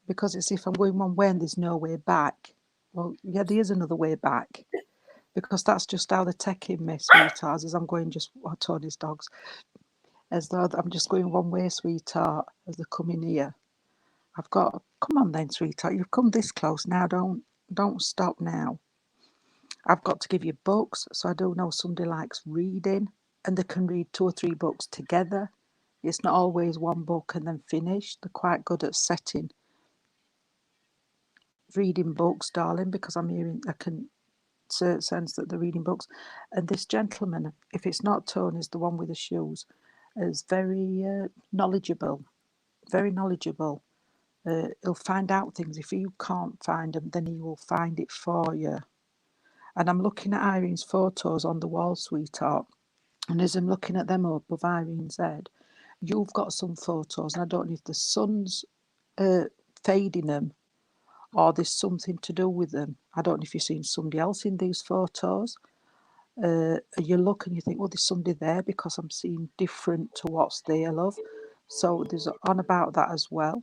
because it's if I'm going one way and there's no way back. Well, yeah, there is another way back, because that's just how they're taking me, sweetheart, as I'm going just, oh, Tony's dogs, as though I'm just going one way, sweetheart, as they're coming here. I've got, come on then, sweetheart, you've come this close now, don't stop now. I've got to give you books, so I do know somebody likes reading, and they can read 2 or 3 books together. It's not always one book and then finish. They're quite good at reading books, darling, because I'm hearing, I can sense that they're reading books. And this gentleman, if it's not Tony's, the one with the shoes, is very knowledgeable, very knowledgeable. He'll find out things. If you can't find them, then he will find it for you. And I'm looking at Irene's photos on the wall, sweetheart. And as I'm looking at them above Irene's head, you've got some photos, and I don't know if the sun's fading them or there's something to do with them. I don't know if you've seen somebody else in these photos. You look and you think, well, there's somebody there, because I'm seeing different to what's there, love. So there's on about that as well.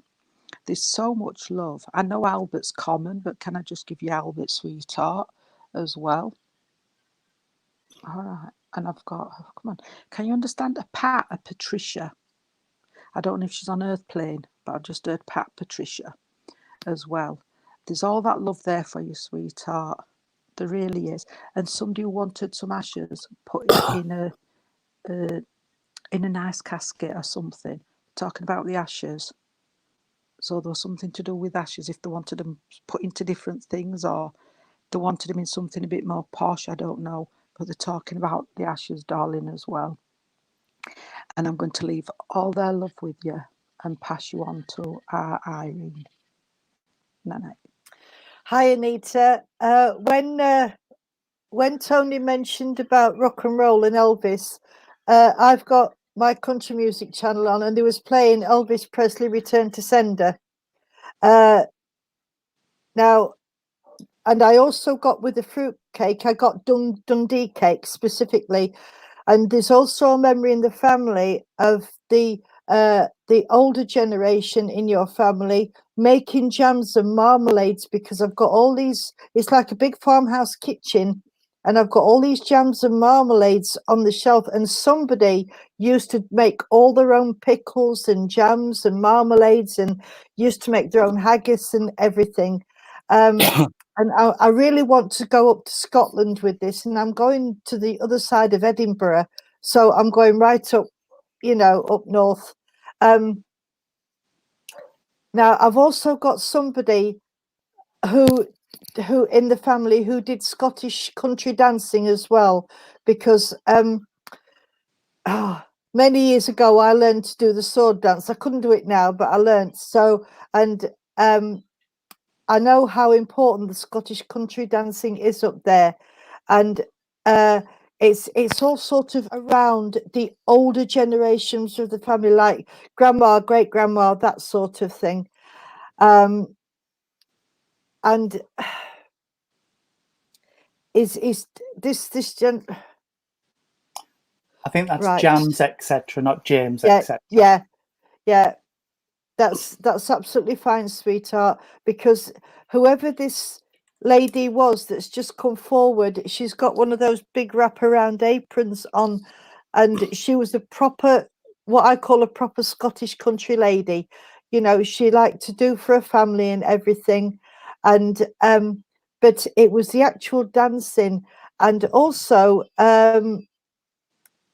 There's so much love. I know Albert's common, but can I just give you Albert, sweetheart, as well? All right. And I've got, oh, come on. Can you understand a Patricia? I don't know if she's on Earth plane, but I've just heard Pat Patricia as well. There's all that love there for you, sweetheart. There really is. And somebody who wanted some ashes put in a nice casket or something. Talking about the ashes. So there was something to do with ashes, if they wanted them put into different things, or they wanted them in something a bit more posh, I don't know. But they're talking about the ashes, darling, as well. And I'm going to leave all their love with you and pass you on to our Irene. Night. Hi, Anita. When Tony mentioned about rock and roll and Elvis, I've got my country music channel on, and they was playing Elvis Presley Return to Sender. Now, and I also got with the fruit cake, I got Dundee cake specifically. And there's also a memory in the family of the older generation in your family making jams and marmalades, because I've got all these, it's like a big farmhouse kitchen, and I've got all these jams and marmalades on the shelf, and somebody used to make all their own pickles and jams and marmalades, and used to make their own haggis and everything. And I really want to go up to Scotland with this, and I'm going to the other side of Edinburgh. So I'm going right up, up north. Now, I've also got somebody who in the family who did Scottish country dancing as well, because many years ago I learned to do the sword dance. I couldn't do it now, but I learned. So, and I know how important the Scottish country dancing is up there, and it's all sort of around the older generations of the family, like grandma, great grandma, that sort of thing. And is this gen? I think that's Right. Jams, etc., not James, Yeah, etc. yeah. That's absolutely fine, sweetheart, because whoever this lady was that's just come forward, she's got one of those big wraparound aprons on, and she was a proper, what I call a proper Scottish country lady. She liked to do for her family and everything. And but it was the actual dancing. And also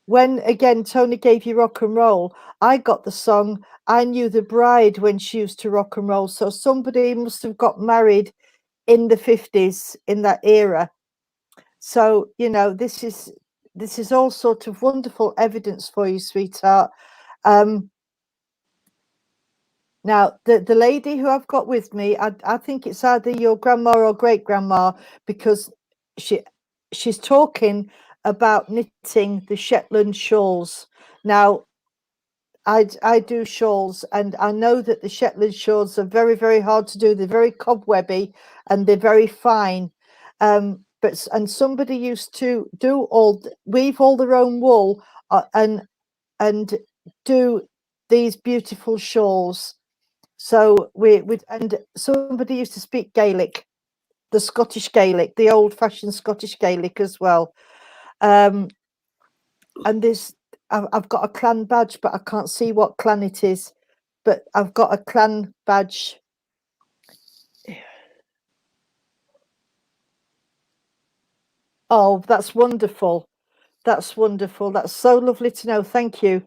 when again Tony gave you rock and roll, I got the song I Knew the Bride when she used to rock and roll. So somebody must have got married in the 50s, in that era. So this is all sort of wonderful evidence for you, sweetheart. Now, the lady who I've got with me, I think it's either your grandma or great grandma, because she's talking about knitting the Shetland shawls. Now, I do shawls, and I know that the Shetland shawls are very, very hard to do. They're very cobwebby and they're very fine. But somebody used to weave all their own wool and do these beautiful shawls. So and somebody used to speak Gaelic, the Scottish Gaelic, the old-fashioned Scottish Gaelic as well. And I've got a clan badge, but I can't see what clan it is. But I've got a clan badge. Oh, that's wonderful. That's wonderful. That's so lovely to know. Thank you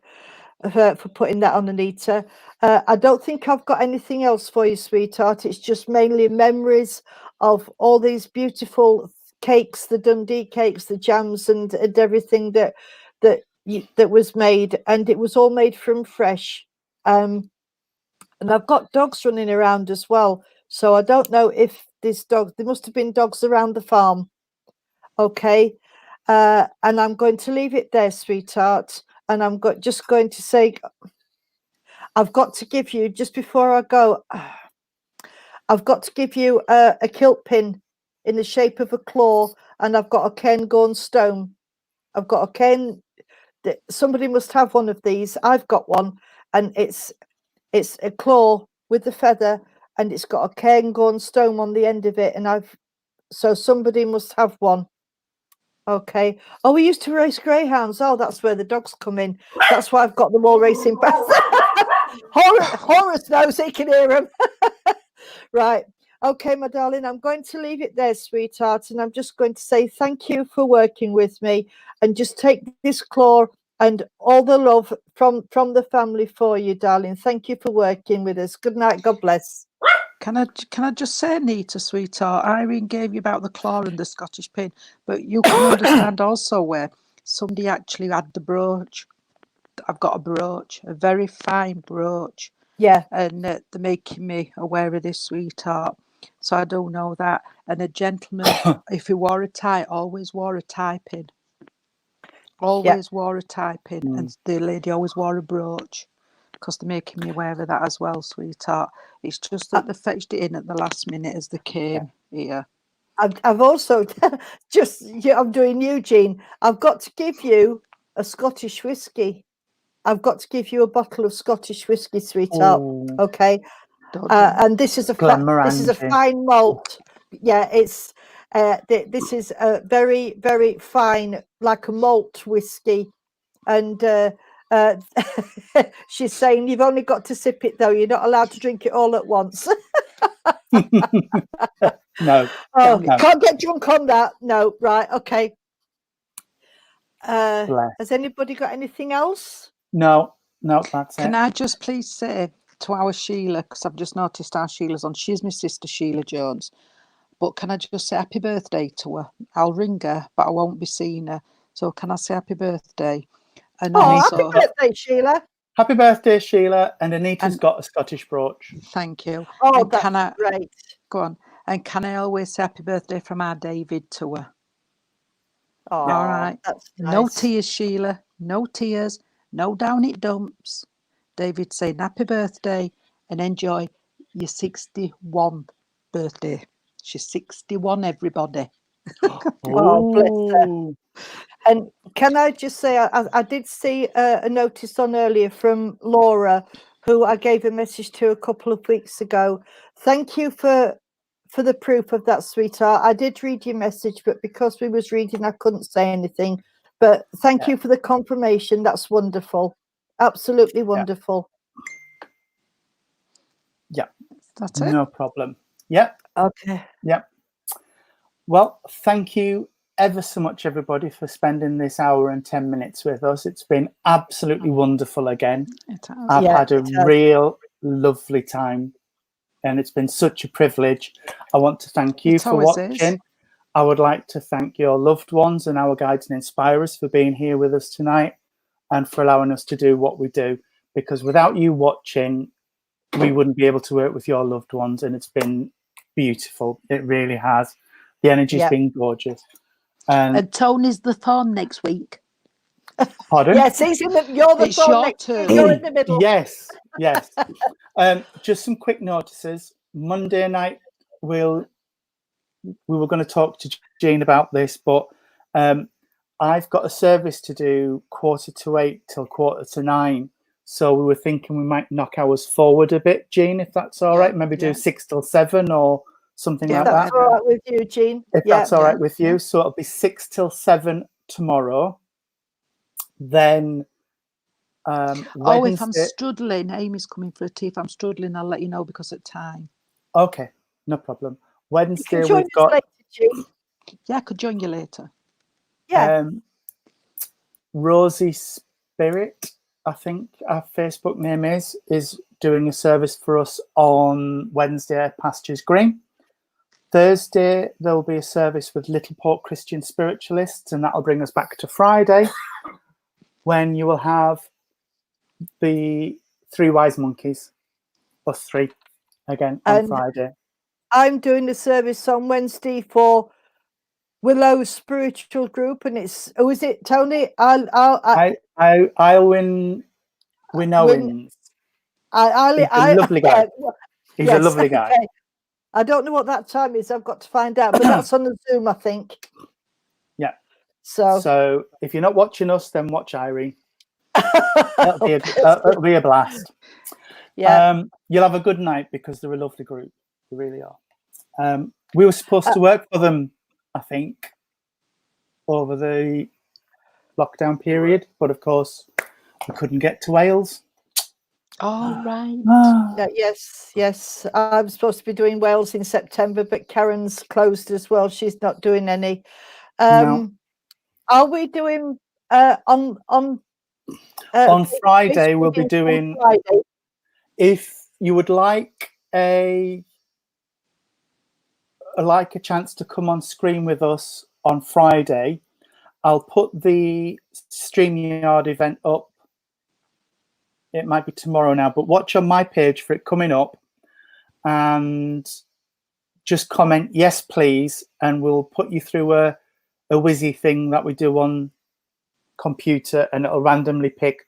for putting that on, Anita. I don't think I've got anything else for you, sweetheart. It's just mainly memories of all these beautiful cakes, the Dundee cakes, the jams, and everything that was made, and it was all made from fresh. And I've got dogs running around as well, so I don't know if there must have been dogs around the farm. Okay, and I'm going to leave it there, sweetheart, and I'm just going to say, I've got to give you, just before I go, I've got to give you a kilt pin in the shape of a claw, and I've got a Cairngorm stone. I've got a Cairn. Somebody must have one of these. I've got one, and it's a claw with the feather, and it's got a Cairngorm stone on the end of it, and so somebody must have one. Okay. Oh, we used to race greyhounds. Oh, that's where the dogs come in. That's why I've got them all racing past. Horace knows, he can hear them. Right. Okay, my darling, I'm going to leave it there, sweetheart, and I'm just going to say thank you for working with me, and just take this claw and all the love from the family for you, darling. Thank you for working with us. Good night. God bless. Can I just say, Anita, sweetheart, Irene gave you about the claw and the Scottish pin, but you can understand also where somebody actually had the brooch. I've got a brooch, a very fine brooch. Yeah. And they're making me aware of this, sweetheart. So I don't know that. And a gentleman, if he wore a tie, always wore a tie pin. Always wore a tie pin. And the lady always wore a brooch, because they're making me aware of that as well, sweetheart. It's just that they fetched it in at the last minute as they came here. I've also I'm doing Eugene. I've got to give you a Scottish whiskey. I've got to give you a bottle of Scottish whiskey, sweetheart. Ooh. Okay. And this is a fine malt. Yeah, it's this is a very, very fine, like a malt whiskey. And she's saying you've only got to sip it, though. You're not allowed to drink it all at once. No. Oh, no. Can't get drunk on that. No. Right. Okay. Has anybody got anything else? No, that's it. Can I just please say to our Sheila, because I've just noticed our Sheila's on, she's my sister Sheila Jones, but can I just say happy birthday to her? I'll ring her, but I won't be seeing her. So can I say happy birthday? And also, happy birthday, Sheila. Happy birthday, Sheila. And Anita's got a Scottish brooch. Thank you. Oh, and that's great. Go on. And can I always say happy birthday from our David to her? Oh, all right. That's nice. No tears, Sheila. No tears. No down it dumps. David saying happy birthday and enjoy your 61 birthday. She's 61, everybody. Oh, bless her. And can I just say, I did see a notice on earlier from Laura, who I gave a message to a couple of weeks ago. Thank you for the proof of that, sweetheart. I did read your message, but because we was reading, I couldn't say anything. But thank you for the confirmation. That's wonderful. Absolutely wonderful. Yeah. That's it. No problem. Yeah. Okay. Yeah. Well, thank you ever so much, everybody, for spending this hour and 10 minutes with us. It's been absolutely wonderful again. I've had a real lovely time, and it's been such a privilege. I want to thank you for watching. I would like to thank your loved ones and our guides and inspirers for being here with us tonight and for allowing us to do what we do, because without you watching, we wouldn't be able to work with your loved ones, and it's been beautiful. It really has. The energy's been gorgeous. And Tony's the thorn next week. Pardon? Yes, he's in the. You're the It's thorn your next week, turn. you're in the middle. Yes. Just some quick notices. Monday night, we were going to talk to Jean about this, but I've got a service to do 7:45 till 8:45. So we were thinking we might knock ours forward a bit, Jean, if that's all right. Maybe do 6 till 7 or something like That's that. all right with you, Jean. If that's all right with you. So it'll be 6 till 7 tomorrow. Then Wednesday. If I'm struggling, Amy's coming for a tea. If I'm struggling, I'll let you know because of time. Okay, no problem. Wednesday join we've us got later, Jean. Yeah, I could join you later. Yeah. Rosie Spirit, I think our Facebook name is doing a service for us on Wednesday at Pastures Green. Thursday there'll be a service with Little Port Christian Spiritualists, and that'll bring us back to Friday, when you will have the Three Wise Monkeys, us three, again on Friday. I'm doing the service on Wednesday for Willow's spiritual group, and it's is it Tony? I'll win. Winnowings. He's a lovely guy. He's a lovely guy. Okay. I don't know what that time is. I've got to find out, but that's on the Zoom, I think. Yeah. So if you're not watching us, then watch Irene. It'll be a blast. Yeah. You'll have a good night because they're a lovely group. They really are. We were supposed to work for them, I think, over the lockdown period, but of course we couldn't get to Wales. Oh, right. Yes. I'm supposed to be doing Wales in September, but Karen's closed as well. She's not doing any. No. Are we doing on Friday? We'll be doing. Friday. If you would like a chance to come on screen with us on Friday, I'll put the StreamYard event up. It might be tomorrow now, but watch on my page for it coming up, and just comment yes please, and we'll put you through a whizzy thing that we do on computer, and it'll randomly pick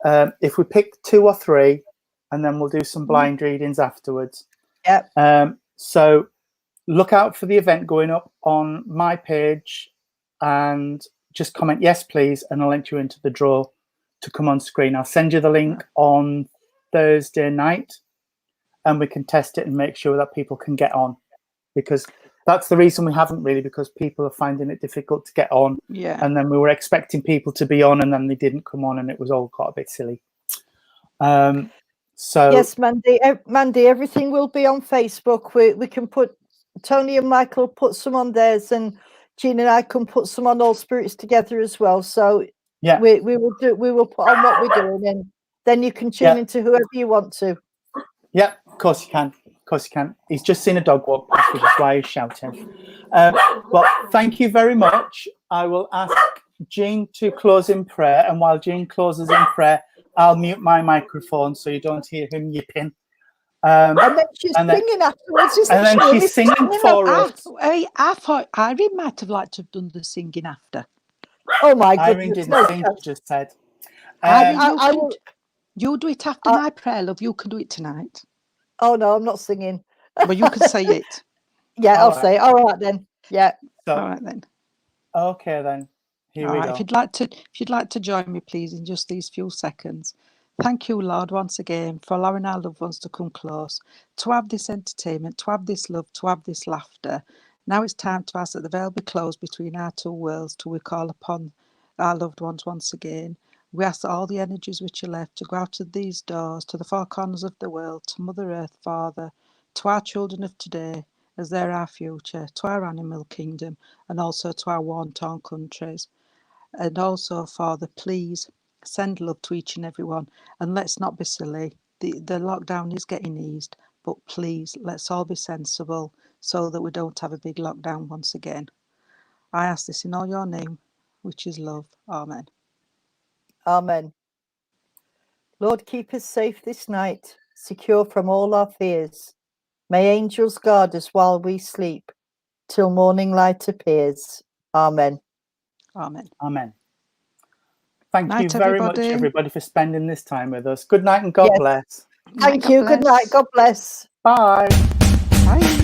if we pick 2 or 3, and then we'll do some blind readings afterwards. So look out for the event going up on my page, and just comment yes please, and I'll enter you into the draw to come on screen. I'll send you the link on Thursday night, and we can test it and make sure that people can get on, because that's the reason we haven't really, because people are finding it difficult to get on. And then we were expecting people to be on, and then they didn't come on, and it was all got a bit silly. So yes, Mandy, everything will be on Facebook. We can put Tony and Michael put some on theirs, and Jean and I can put some on All Spirits Together as well. So yeah, we will put on what we're doing, and then you can tune into whoever you want to. Yeah, of course you can. Of course you can. He's just seen a dog walk past, which is why he's shouting. Well, thank you very much. I will ask Jean to close in prayer, and while Jean closes in prayer, I'll mute my microphone so you don't hear him yipping. And then she's singing afterwards, isn't and then she's singing for us. I thought Irene might have liked to have done the singing after. Oh my goodness! Irene didn't sing, she just said. You do it after my prayer, love. You can do it tonight. Oh no, I'm not singing. Well, you can say it. Yeah, I'll say. All right then. Yeah. All right then. Okay then. Here we go. If you'd like to join me, please, in just these few seconds. Thank you, Lord, once again for allowing our loved ones to come close, to have this entertainment, to have this love, to have this laughter. Now it's time to ask that the veil be closed between our two worlds till we call upon our loved ones once again. We ask that all the energies which are left to go out of these doors, to the 4 corners of the world, to Mother Earth, Father, to our children of today, as they're our future, to our animal kingdom, and also to our war-torn countries. And also, Father, please send love to each and every one, and let's not be silly. The lockdown is getting eased, but please, let's all be sensible so that we don't have a big lockdown once again. I ask this in all your name, which is love. Amen. Amen. Lord, keep us safe this night, secure from all our fears. May angels guard us while we sleep, till morning light appears. Amen. Amen. Amen. Thank you Night, very much, everybody. everybody, for spending this time with us. Good night and God Yes. bless. Thank you. Good night. God bless. Bye. Bye.